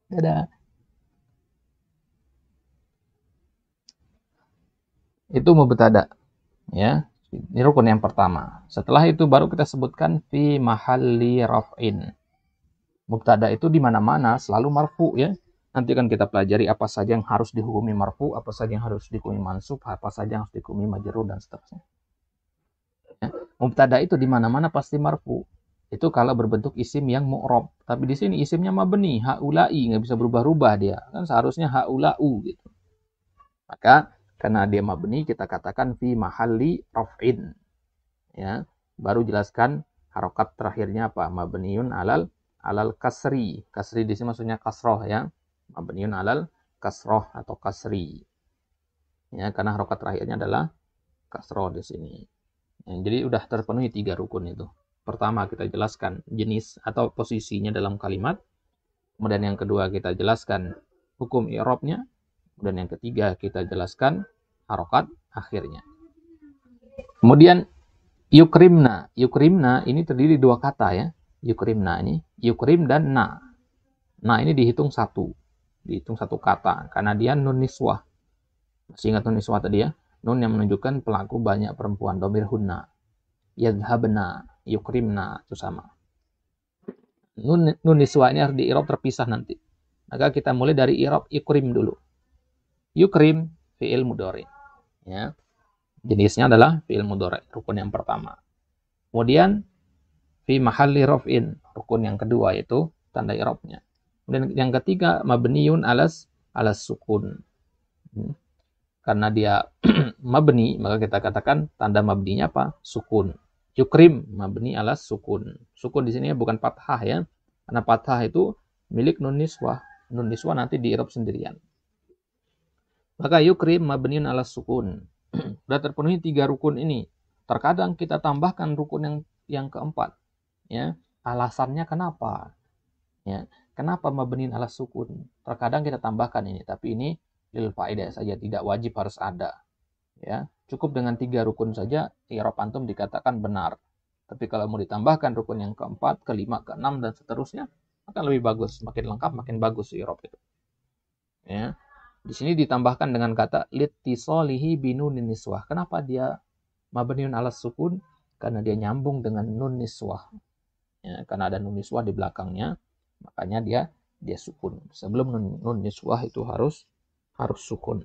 Dadah. Itu mubtada, ya. Ini rukun yang pertama. Setelah itu baru kita sebutkan fi mahalli raf'in. Mubtada itu di mana-mana selalu marfu ya. Nanti kan kita pelajari apa saja yang harus dihukumi marfu, apa saja yang harus dihukumi mansub, apa saja yang harus dihukumi majrur dan seterusnya. Ya. Mubtada itu di mana-mana pasti marfu. Itu kalau berbentuk isim yang mu'rab. Tapi di sini isimnya mabni, haula'i, nggak bisa berubah-ubah dia. Kan seharusnya haula'u gitu. Maka karena dia mabni kita katakan fi mahalli raf'in. Ya. Baru jelaskan harokat terakhirnya apa? Mabniun alal kasri. Kasri di sini maksudnya kasroh ya. Mabniun alal kasroh atau kasri. Ya, karena harokat terakhirnya adalah kasroh di sini. Ya, jadi udah terpenuhi 3 rukun itu. Pertama kita jelaskan jenis atau posisinya dalam kalimat. Kemudian yang kedua kita jelaskan hukum i'rabnya. Dan yang ketiga kita jelaskan harokat akhirnya. Kemudian yukrimna. Yukrimna ini terdiri 2 kata ya. Yukrimna ini. Yukrim dan na. Na ini dihitung 1. Dihitung 1 kata. Karena dia nun niswah. Masih ingat nun niswah tadi ya? Nun yang menunjukkan pelaku banyak perempuan. Domir hunna. Yadhabna. Yukrimna. Itu sama. Nun niswah ini harus di-i'rab terpisah nanti. Maka kita mulai dari i'rab yukrim dulu. Yukrim fi'il mudhari. Ya. Jenisnya adalah fi'il mudhari, rukun yang pertama. Kemudian fi mahalli raf'in, rukun yang kedua yaitu tanda i'rabnya. Kemudian yang ketiga mabniun alas sukun. Karena dia mabni, maka kita katakan tanda mabninya apa? Sukun. Yukrim mabni alas sukun. Sukun di sini bukan fathah ya. Karena fathah itu milik nun niswah. Nun niswah nanti di-i'rab sendirian. Maka yukrim mabniun alas sukun. Sudah terpenuhi 3 rukun ini. Terkadang kita tambahkan rukun yang keempat. Ya, alasannya kenapa? Ya, kenapa mabniun alas sukun? Terkadang kita tambahkan ini, tapi ini lil faedah saja, tidak wajib harus ada. Ya, cukup dengan 3 rukun saja i'rab antum dikatakan benar. Tapi kalau mau ditambahkan rukun yang keempat, kelima, keenam dan seterusnya, akan lebih bagus, makin lengkap, makin bagus i'rab itu. Ya. Di sini ditambahkan dengan kata litisolihi binunin niswah. Kenapa dia mabniun alas sukun? Karena dia nyambung dengan nun niswah. Ya, karena ada nun niswah di belakangnya, makanya dia sukun. Sebelum nun niswah itu harus sukun.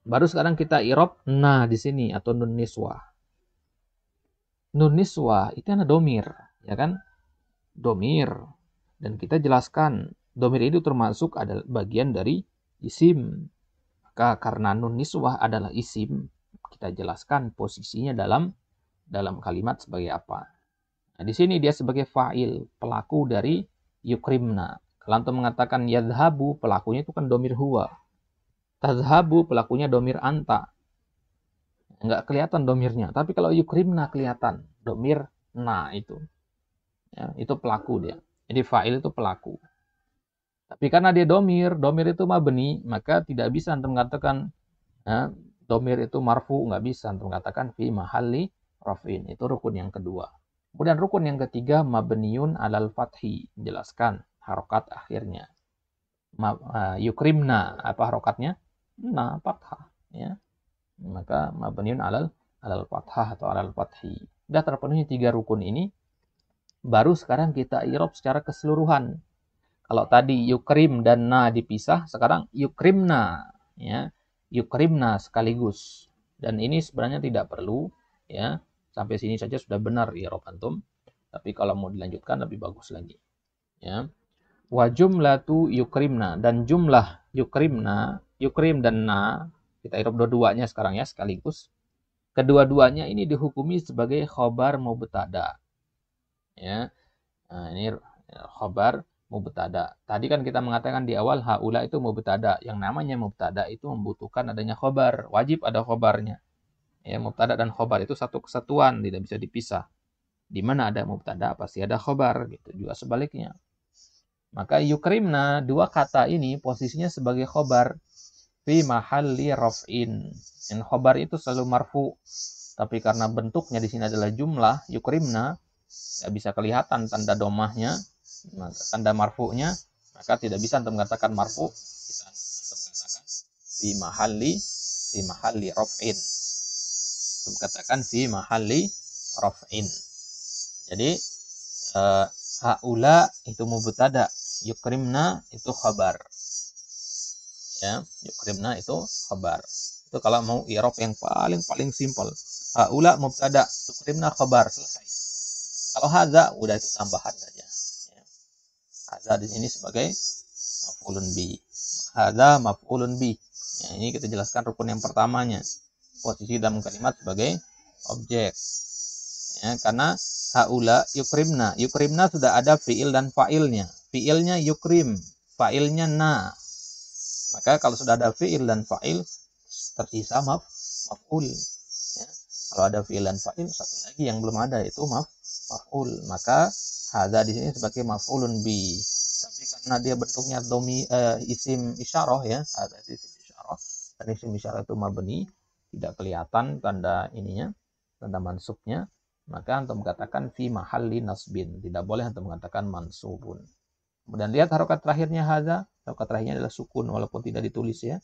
Baru sekarang kita i'rab nah di sini atau nun niswah. Nun niswah itu ada domir, ya kan? Domir. Dan kita jelaskan domir itu termasuk adalah bagian dari isim. Maka karena nun niswah adalah isim, kita jelaskan posisinya dalam kalimat sebagai apa. Nah, di sini dia sebagai fa'il, pelaku dari yukrimna. Kalau antum mengatakan yadhabu, pelakunya itu kan domir huwa. Tadhabu, pelakunya domir anta. Enggak kelihatan domirnya. Tapi kalau yukrimna kelihatan. Domir na itu. Ya, itu pelaku dia. Jadi fa'il itu pelaku. Tapi karena dia domir itu mabni, maka tidak bisa antum mengatakan ya, domir itu marfu, nggak bisa antum mengatakan fi mahalli raf'in. Itu rukun yang kedua. Kemudian rukun yang ketiga mabniun alal fathi, jelaskan harokat akhirnya. Yukrimna, apa harokatnya? Na, fathah. Ya. maka mabniun alal fathah atau alal fathi. Sudah terpenuhi 3 rukun ini, baru sekarang kita i'rab secara keseluruhan. Kalau tadi yukrim dan na dipisah, sekarang yukrimna, ya. Yukrimna sekaligus. Dan ini sebenarnya tidak perlu, ya. Sampai sini saja sudah benar i'rab antum. Tapi kalau mau dilanjutkan lebih bagus lagi, ya. Wa jumlatu yukrimna, dan jumlah yukrimna, yukrim dan na, kita i'rab dua-duanya sekarang ya sekaligus. Kedua-duanya ini dihukumi sebagai khobar mubtada. Ya. Nah, ini khobar mubtada. Tadi kan kita mengatakan di awal haula itu mubtada. Yang namanya mubtada itu membutuhkan adanya khobar. Wajib ada khobarnya. Ya, mubtada dan khobar itu satu kesatuan, tidak bisa dipisah. Di mana ada mubtada pasti ada khobar, gitu juga sebaliknya. Maka yukrimna, dua kata ini posisinya sebagai khobar fi mahalli raf'in. Dan khobar itu selalu marfu. Tapi karena bentuknya di sini adalah jumlah yukrimna, tidak bisa kelihatan tanda domahnya, tanda marfu'nya, maka tidak bisa untuk mengatakan marfu, kita untuk mengatakan fi mahalli raf'in. Untuk mengatakan fi mahalli raf'in. Jadi haula itu mubtada, yukrimna itu khabar. Ya, yukrimna itu khabar. Itu kalau mau i'rab yang paling simpel. Haula mubtada, yukrimna khabar, selesai. Kalau hadza udah itu tambahan saja. Ya. Hadza di sini sebagai maf'ulun bi. Hadza maf'ulun bi. Ya, ini kita jelaskan rukun yang pertamanya. Posisi dalam kalimat sebagai objek. Ya, karena haula yukrimna. Yukrimna sudah ada fi'il dan fa'ilnya. Fi'ilnya yukrim, fa'ilnya na. Maka kalau sudah ada fi'il dan fa'il, tersisa maf'ul. Ya. Kalau ada fi'il dan fa'il, satu lagi yang belum ada itu maf'ul. Maka hadza di sini sebagai maf'ulun bi. Tapi karena dia bentuknya isim isyarah, ya, hadza isim isyarah. Dan isim isyarah itu mabni, tidak kelihatan tanda ininya, tanda mansubnya. Maka untuk mengatakan fi mahalli nasbin, tidak boleh untuk mengatakan mansubun. Kemudian lihat harokat terakhirnya hadza, harokat terakhirnya adalah sukun walaupun tidak ditulis, ya.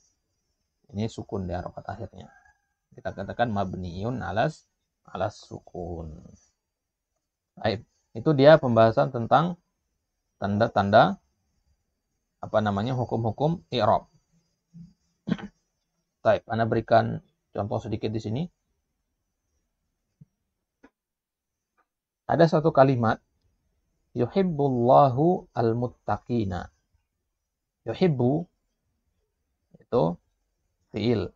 Ini sukun di harokat akhirnya. Kita katakan mabniun alas sukun. Baik, itu dia pembahasan tentang tanda-tanda hukum-hukum i'rab. Baik, Anda berikan contoh sedikit di sini. Ada satu kalimat, yuhibbullahu al-muttaqina. Yuhibbu itu fi'il,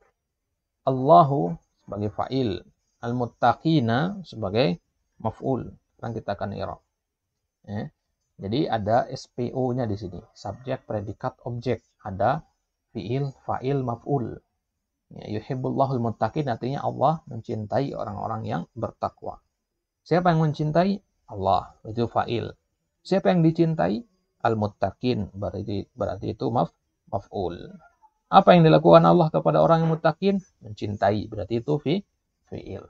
Allahu sebagai fa'il, al-muttaqina sebagai maf'ul. Sekarang kita akan i'rab. Ya. Jadi ada SPO-nya di sini, subjek, predikat, objek. Ada fi'il, fa'il, maf'ul. Ya, yuhibbullahu al-muttaqin artinya Allah mencintai orang-orang yang bertakwa. Siapa yang mencintai? Allah, itu fa'il. Siapa yang dicintai? Al-muttaqin, berarti itu maf'ul. Apa yang dilakukan Allah kepada orang yang muttaqin? Mencintai, berarti itu fi'il.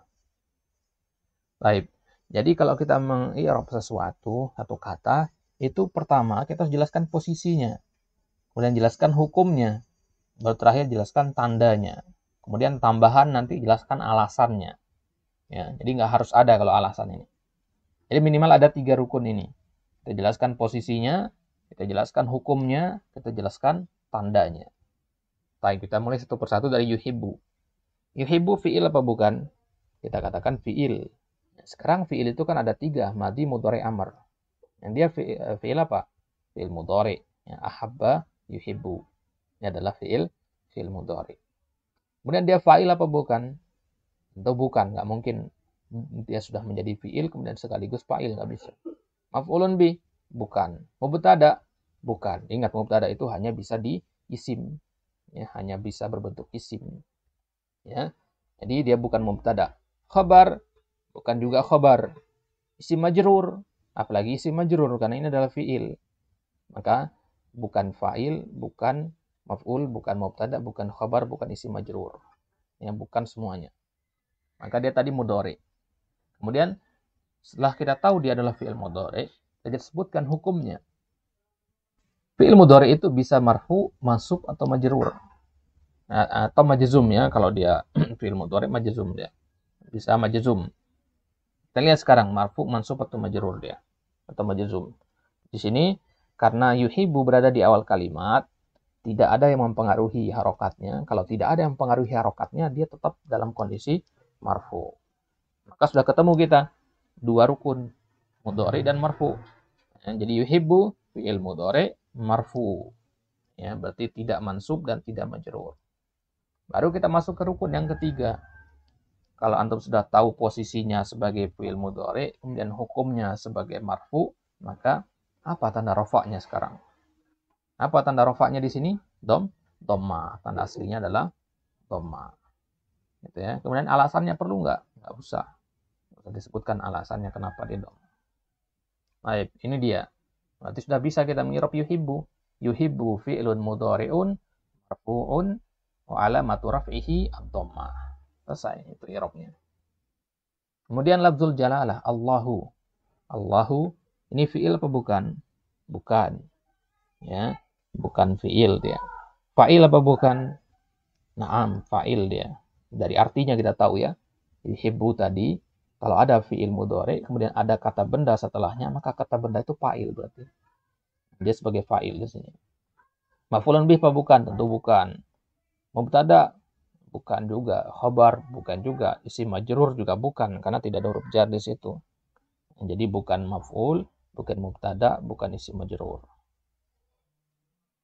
Baik. Jadi kalau kita meng'irab sesuatu, satu kata, itu pertama kita harus jelaskan posisinya. Kemudian jelaskan hukumnya. Baru terakhir jelaskan tandanya. Kemudian tambahan nanti jelaskan alasannya. Ya, jadi nggak harus ada kalau alasan ini. Jadi minimal ada 3 rukun ini. Kita jelaskan posisinya, kita jelaskan hukumnya, kita jelaskan tandanya. Baik, kita mulai satu persatu dari yuhibbu. Yuhibbu fi'il apa bukan? Kita katakan fi'il. Sekarang fi'il itu kan ada 3, madhi, mudhari, amr. Yang dia fi'il apa? Fi'il mudhari. Ya, ahabba, yuhibbu. Ini adalah fi'il mudhari. Kemudian dia fa'il apa bukan? Tentu bukan, nggak mungkin dia sudah menjadi fi'il kemudian sekaligus fa'il, nggak bisa. Maf'ulun bi, bukan. Mubtada, bukan. Ingat, mubtada itu hanya bisa di isim, ya, hanya bisa berbentuk isim, ya. Jadi dia bukan mubtada. Khabar, bukan juga khabar. Isim majrur, apalagi isim majrur karena ini adalah fi'il. Maka bukan fa'il, bukan maf'ul, bukan mubtada, bukan khabar, bukan isim majrur. Ya, bukan semuanya. Maka dia tadi mudhari. Kemudian setelah kita tahu dia adalah fi'il mudhari, kita sebutkan hukumnya. Fi'il mudhari itu bisa marfu, mansub atau majrur. atau majzum ya, kalau dia fi'il mudhari majzum dia. Bisa majzum. Kita lihat sekarang marfu, mansub atau majrur dia atau majzum. Di sini karena yuhibbu berada di awal kalimat, tidak ada yang mempengaruhi harokatnya. Kalau tidak ada yang mempengaruhi harokatnya, dia tetap dalam kondisi marfu. Maka sudah ketemu kita dua rukun, mudhari dan marfu. Ya, jadi yuhibbu fi'il mudhari marfu. Ya, berarti tidak mansub dan tidak majrur. Baru kita masuk ke rukun yang ketiga. Kalau antum sudah tahu posisinya sebagai fi'il mudhari, kemudian hukumnya sebagai marfu, maka apa tanda rafa'nya sekarang? Apa tanda rafa'nya di sini? Dhamma. Tanda aslinya adalah dhamma. Gitu ya. Kemudian alasannya perlu nggak? Nggak usah. Nggak usah disebutkan alasannya kenapa dia dhamma. Baik, ini dia. Berarti sudah bisa kita mengirab yuhibbu. Yuhibbu fi'lun mudhari'un marfu'un wa alamatu raf'ihi ad-dhammah. Selesai itu i'rabnya. Kemudian lafzul jalalah Allahu. Allahu ini fi'il apa bukan? Bukan. Ya, bukan fi'il dia. Fa'il apa bukan? Naam, fa'il dia. Dari artinya kita tahu ya. Yuhibbu tadi, kalau ada fi'il mudhari kemudian ada kata benda setelahnya, maka kata benda itu fa'il berarti. Dia sebagai fa'il di sini. Maf'ulun bih apa bukan? Tentu bukan. Mubtada bukan juga, khabar bukan juga, isim majrur juga bukan karena tidak ada huruf jar di situ. Jadi bukan maf'ul, bukan mubtada, bukan isim majrur.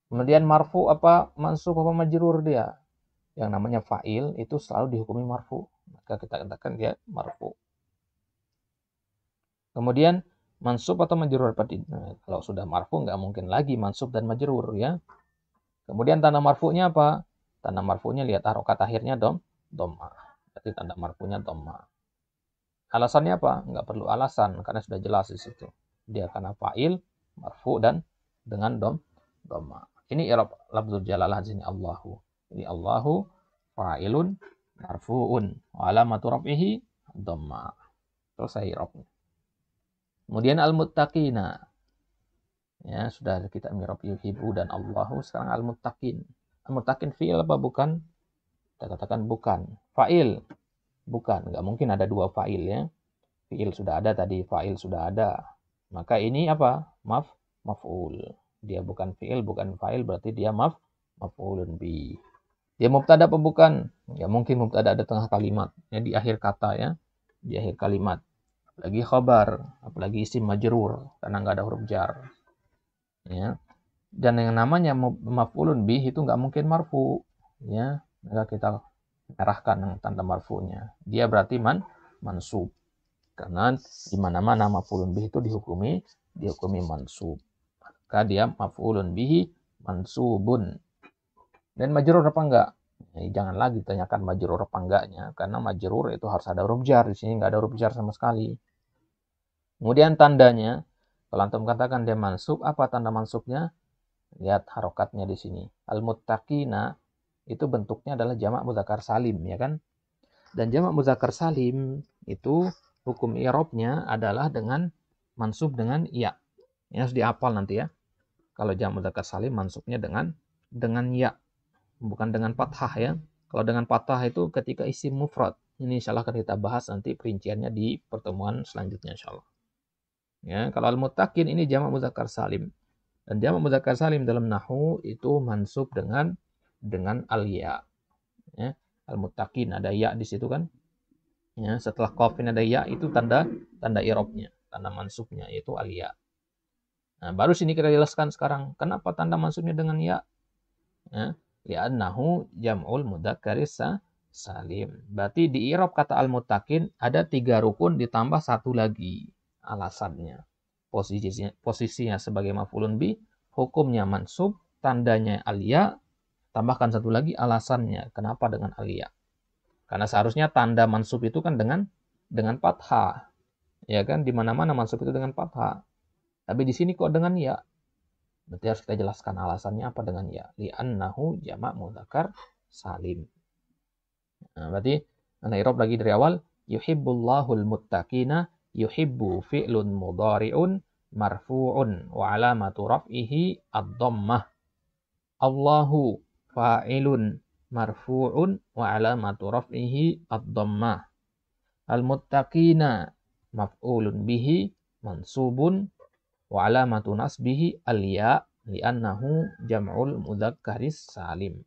Kemudian marfu apa mansub apa majrur dia? Yang namanya fa'il itu selalu dihukumi marfu. Maka kita katakan dia marfu. Kemudian mansub atau majrur nah, kalau sudah marfu nggak mungkin lagi mansub dan majrur ya. Kemudian tanda marfu'nya apa? Tanda marfu'nya lihat harokat akhirnya dhamma. Berarti tanda marfu'nya dhamma. Alasannya apa? Nggak perlu alasan karena sudah jelas di situ. Dia karena fa'il, marfu dan dengan dhamma. Ini i'rab lafzul jalalah di sini Allahu. Jadi Allahu fa'ilun marfu'un wa alamatu raf'ihi dhamma. Selesai i'rabnya. Kemudian al-muttaqina. Ya, sudah kita i'rab yuhibbu dan Allahu, sekarang al-muttaqin. Al-muttaqin fi'il apa bukan? Kita katakan bukan. Fa'il bukan, nggak mungkin ada dua fa'il ya. Fi'il sudah ada tadi, fa'il sudah ada. Maka ini apa? Maf'ul. Dia bukan fi'il, bukan fa'il, berarti dia maf'ulun bi. Dia mubtada apa bukan? Ya mungkin mubtada ada tengah kalimat, ya di akhir kata ya, di akhir kalimat. Apalagi khabar, apalagi isim majrur karena nggak ada huruf jar. Ya. Dan yang namanya maf'ulun bih itu nggak mungkin marfu, ya. Maka kita arahkan tanda marfu'nya. Dia berarti mansub. Karena di mana-mana maf'ulun bih itu dihukumi mansub. Maka dia maf'ulun bihi mansubun. Dan majrur apa enggak? Jangan lagi tanyakan majrur apa enggaknya, karena majrur itu harus ada huruf jar. Di sini nggak ada huruf jar sama sekali. Kemudian tandanya, kalau antum katakan dia mansub, apa tanda mansubnya? Lihat harokatnya di sini. Al-muttaqina itu bentuknya adalah jamak mudzakkar salim, ya kan? Dan jamak mudzakkar salim itu hukum i'rabnya adalah dengan mansub dengan ya. Ini harus dihafal nanti ya. Kalau jamak mudzakkar salim mansubnya dengan ya, bukan dengan fathah ya. Kalau dengan fathah itu ketika isim mufrad. Ini insyaallah akan kita bahas nanti perinciannya di pertemuan selanjutnya insyaallah. Ya, kalau al-muttaqin ini jamak mudzakkar salim. Dan jamak mudzakkar salim dalam nahwu itu mansub dengan al-ya. Ya, al-muttaqin ada ya di situ kan? Ya, setelah qafin ada ya itu tanda i'rabnya, tanda mansubnya yaitu al-ya. Nah, baru sini kita jelaskan sekarang kenapa tanda mansubnya dengan ya. Ya, li'annahu jam'ul mudzakkaris salim. Berarti di i'rab kata al-muttaqin ada 3 rukun ditambah 1 lagi. Alasannya. Posisinya sebagai maf'ulun bi, hukumnya mansub, tandanya al-ya, tambahkan 1 lagi alasannya. Kenapa dengan al-ya? Karena seharusnya tanda mansub itu kan dengan fathah. Ya kan, di mana-mana mansub itu dengan fathah. Tapi di sini kok dengan ya? Berarti harus kita jelaskan alasannya apa dengan ya. Li'annahu jamak mudzakkar salim. Nah, berarti ana i'rab lagi dari awal, yuhibbullahul muttaqina, yuhibbu fi'lun mudhari'un marfu'un wa alamatu raf'ihi ad-dhammah. Allahu fa'ilun marfu'un wa alamatu raf'ihi ad-dhammah. Al-muttaqina maf'ulun bihi mansubun wa alamatu nasbihi al-ya li'annahu jam'ul mudzakkaris salim.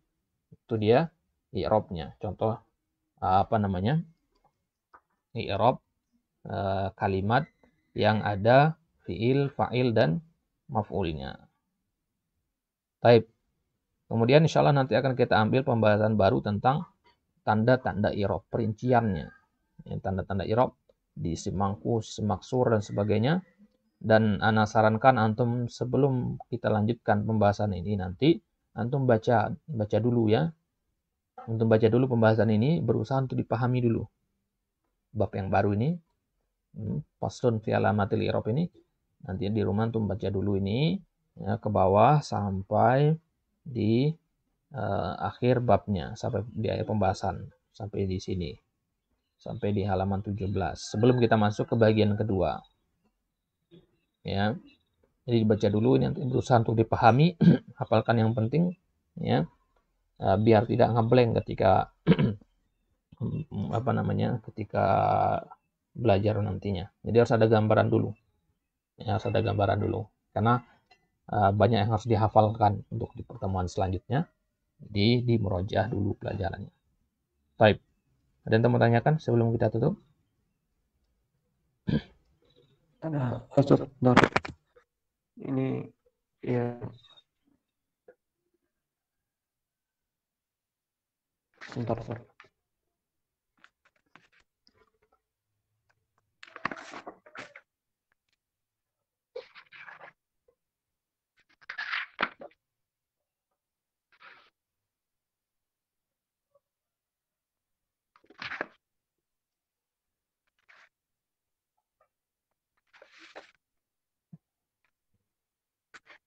Itu dia i'rabnya. Contoh i'rab kalimat yang ada fi'il, fa'il dan maf'ulnya. Baik. Kemudian insyaallah nanti akan kita ambil pembahasan baru tentang tanda-tanda i'rab, perinciannya. Tanda-tanda i'rab di isim mangkus, isim maksur dan sebagainya. Dan ana sarankan antum sebelum kita lanjutkan pembahasan ini nanti antum baca dulu ya. Antum baca dulu pembahasan ini, berusaha untuk dipahami dulu. Bab yang baru ini, faslun fi alamatil i'rab ini, nanti di rumah antum baca dulu ini ya, ke bawah sampai di akhir babnya, sampai di akhir pembahasan, sampai di sini, sampai di halaman 17 sebelum kita masuk ke bagian kedua ya. Jadi dibaca dulu ini, berusaha untuk dipahami, hafalkan yang penting ya, biar tidak ngeblank ketika ketika belajar nantinya. Jadi harus ada gambaran dulu ya, karena banyak yang harus dihafalkan untuk di pertemuan selanjutnya. Jadi di murojaah dulu pelajarannya. Baik. Ada yang mau tanyakan sebelum kita tutup? Ada Ustaz, ini ya sebentar.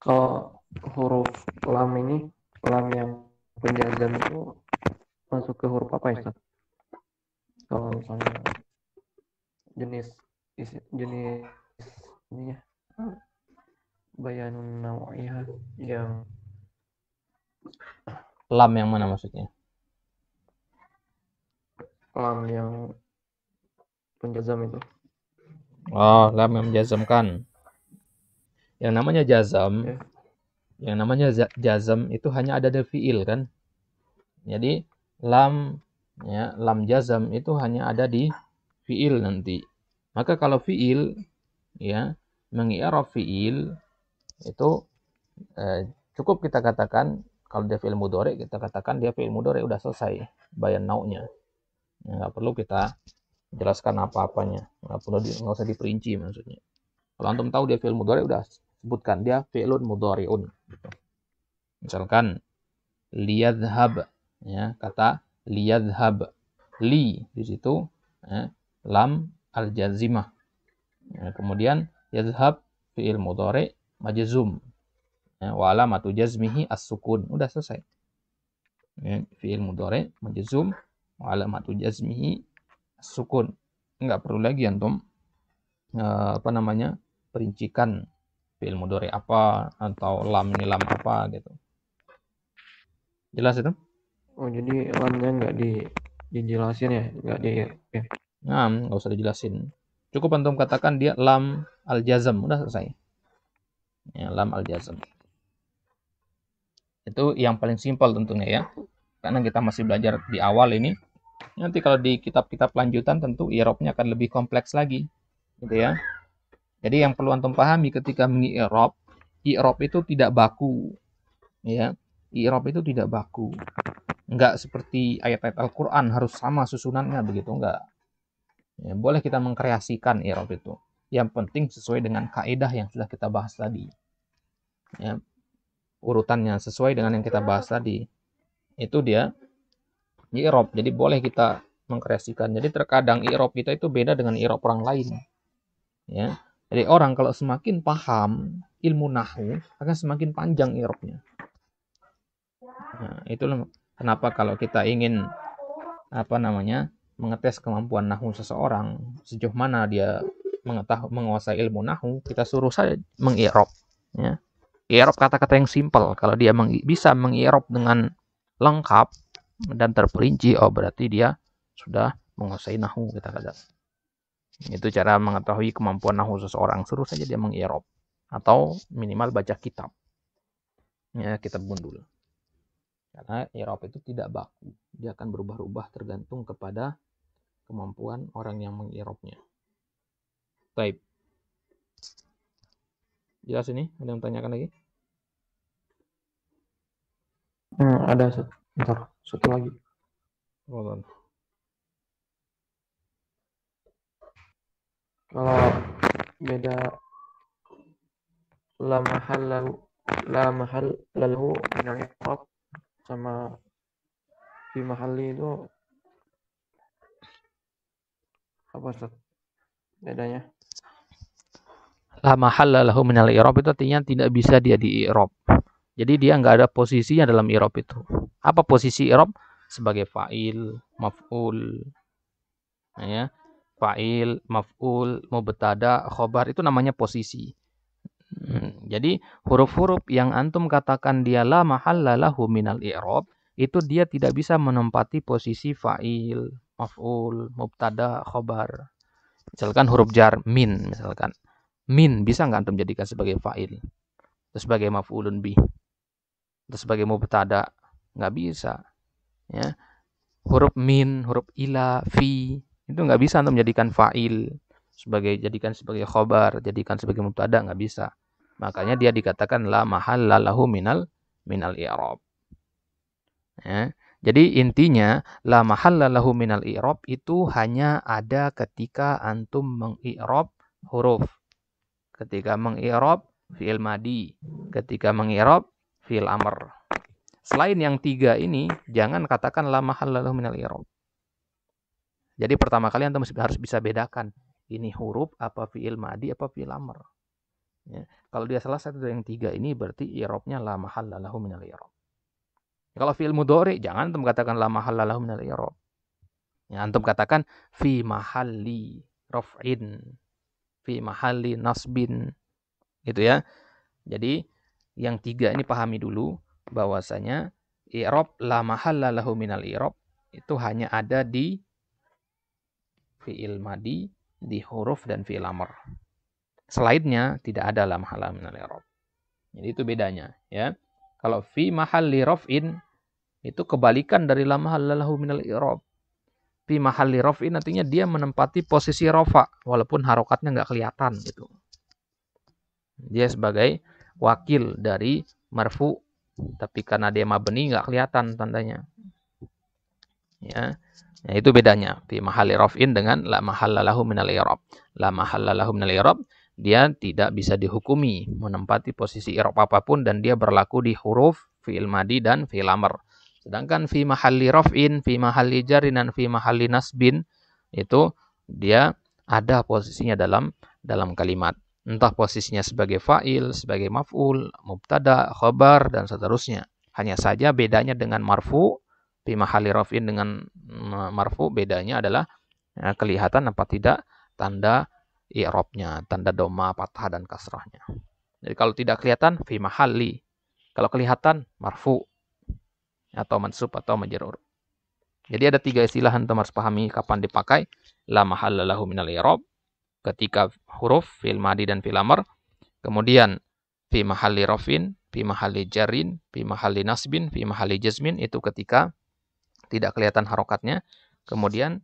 Kalau huruf lam ini, lam yang penjazam itu masuk ke huruf apa ya, Ustaz? Kalau misalnya jenis ini ya, bayanun naw'iyah yang lam yang mana maksudnya? Lam yang penjazam itu. Oh, lam yang menjazamkan. Yang namanya jazam, itu hanya ada di fiil kan. Jadi lam jazam itu hanya ada di fiil nanti. Maka kalau fiil ya, mengi'rab fiil itu cukup kita katakan, kalau dia fiil mudhari kita katakan dia fiil mudhari, udah selesai bayan nau'nya. Ya, nggak perlu kita jelaskan apa-apanya, nggak usah diperinci maksudnya. Kalau antum tahu dia fiil mudhari, udah sebutkan dia fi'lun mudhari'un gitu. Misalkan liyadhhab ya, kata liyadhhab, li di situ ya, lam al-jazimah ya, kemudian yadhhab fi'il mudhari' majzum ya, wa alamatu jazmihi as-sukun, udah selesai ya, fi'il mudhari' majzum wa alamatu jazmihi as-sukun. Enggak perlu lagi antum perincikan fi'il mudhari apa atau lam ini lam apa gitu. Jelas itu? Oh, jadi lamnya nggak dijelasin ya, nggak di ya. Nah, nggak usah dijelasin. Cukup antum katakan dia lam al-jazm, udah selesai. Ya, lam al-jazm. Itu yang paling simpel tentunya ya. Karena kita masih belajar di awal ini. Nanti kalau di kitab-kitab lanjutan tentu i'rabnya akan lebih kompleks lagi. Gitu ya. Jadi yang perlu antum pahami ketika mengi'rab, i'rab itu tidak baku. Ya. I'rab itu tidak baku. Enggak seperti ayat-ayat Al-Qur'an harus sama susunannya begitu, enggak. Ya, boleh kita mengkreasikan i'rab itu. Yang penting sesuai dengan kaidah yang sudah kita bahas tadi. Ya. Urutannya sesuai dengan yang kita bahas tadi. Itu dia i'rab. Jadi boleh kita mengkreasikan. Jadi terkadang i'rab kita itu beda dengan i'rab orang lain. Ya. Jadi orang kalau semakin paham ilmu nahwu akan semakin panjang i'rabnya. Nah, itulah kenapa kalau kita ingin mengetes kemampuan nahwu seseorang, sejauh mana dia menguasai ilmu nahwu, kita suruh saja mengi'rab ya. I'rab kata-kata yang simpel. Kalau dia bisa mengi'rab dengan lengkap, dan terperinci, oh berarti dia sudah menguasai nahwu, kita kata. Itu cara mengetahui kemampuan nahwu seseorang. Suruh saja dia mengi'rab atau minimal baca kitab. Ya, kitab gundul. Karena i'rab itu tidak baku. Dia akan berubah-ubah tergantung kepada kemampuan orang yang mengi'rabnya. Baik. Jelas ini? Ada yang tanyakan lagi? Ada bentar, satu lagi. Kalau beda la mahal lalu minal i'rab sama fi mahalli itu apa Ustaz bedanya? La mahalla lahu minal i'rab itu artinya tidak bisa dia di-i'rab. Jadi dia nggak ada posisinya dalam i'rab itu. Apa posisi i'rab? Sebagai fa'il, maf'ul. Ya. Fa'il, maf'ul, mubtada, khobar itu namanya posisi. Jadi huruf-huruf yang antum katakan dia la mahalla lahu minal i'rab itu dia tidak bisa menempati posisi fa'il, maf'ul, mubtada, khobar. Misalkan huruf jar min misalkan. Min bisa nggak antum jadikan sebagai fa'il? Atau sebagai maf'ulun bih? Atau sebagai mubtada? Nggak bisa. Ya. Huruf min, huruf ila, fi itu nggak bisa antum jadikan fa'il, jadikan sebagai khobar, jadikan sebagai mubtada, nggak bisa. Makanya dia dikatakan la mahalla lahu minal i'rab. Ya. Jadi intinya la mahalla lahu minal i'rab itu hanya ada ketika antum mengi'rab huruf. Ketika mengi'rab fi'il madi, ketika mengi'rab fi'il amr. Selain yang tiga ini, jangan katakan la mahalla lahu minal i'rab. Jadi pertama kali antum harus bisa bedakan ini huruf apa fi'il madi apa fi'il amr. Ya. Kalau dia salah satu dari yang tiga ini berarti i'rabnya la mahalla lahu minal i'rab. Kalau fi'il mudhari jangan antum katakan la mahalla lahu minal i'rab. Ya, antum katakan fi mahalli raf'in, fi mahalli nasbin. Gitu ya. Jadi yang tiga ini pahami dulu bahwasanya i'rab la mahalla lahu minal i'rab itu hanya ada di fi'il madi, di huruf dan fi'il amr. Selainnya tidak ada la mahalla minal i'rab. Jadi itu bedanya ya. Kalau fi mahalli raf'in itu kebalikan dari la mahalla lahu minal i'rab. Fi mahalli raf'in artinya dia menempati posisi rafa walaupun harokatnya enggak kelihatan gitu. Dia sebagai wakil dari marfu tapi karena dia mabni enggak kelihatan tandanya. Ya. Nah, itu bedanya fi mahalli raf'in dengan la mahalla lahu minal i'rab. La mahalla lahu minal i'rab dia tidak bisa dihukumi menempati posisi i'rab apapun dan dia berlaku di huruf fi'il madi dan fi'il amr. Sedangkan fi mahalli raf'in, fi mahalli jarrin dan fi mahalli nasbin itu dia ada posisinya dalam kalimat. Entah posisinya sebagai fa'il, sebagai maf'ul, mubtada, khabar dan seterusnya. Hanya saja bedanya dengan marfu, fi mahalli raf'in dengan marfu bedanya adalah ya, kelihatan apa tidak tanda i'rabnya, tanda dhamma, fathah dan kasrahnya. Jadi kalau tidak kelihatan fi mahalli, kalau kelihatan marfu atau mansub atau majrur. Jadi ada tiga istilah antum harus pahami kapan dipakai. La mahalla lahu minal i'rab ketika huruf fi'il madi dan fi'il amr. Kemudian fi mahalli rafin, fi mahalli jarrin, fi mahalli nasbin, fi mahalli jazmin itu ketika tidak kelihatan harokatnya. Kemudian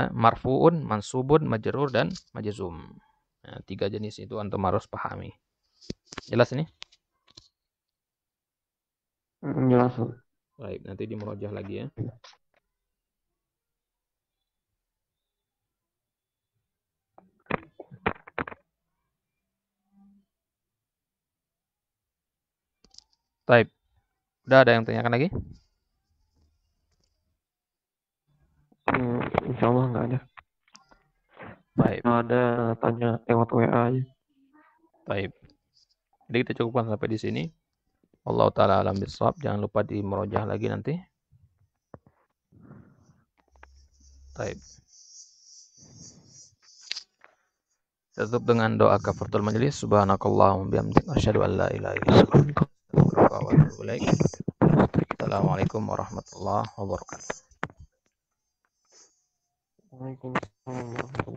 marfu'un, mansubun, majrur dan majzum. Nah, tiga jenis itu antum harus pahami. Jelas ini? Jelas. Baik, nanti dimurojah lagi ya. Baik. Udah ada yang tanyakan lagi? Insya Allah nggak ada. Baik. Kalau ada tanya lewat WA aja. Baik. Jadi kita cukupkan sampai di sini. Allah Ta'ala alam bisawab. Jangan lupa dimurojah lagi nanti. Baik. Tutup dengan doa kafaratul majelis. Subhanakallahumma bihamdika asyhadu an la ilaha illa anta astaghfiruka wa atubu ilaik. Assalamualaikum warahmatullahi wabarakatuh. Waalaikumsalam warahmatullahi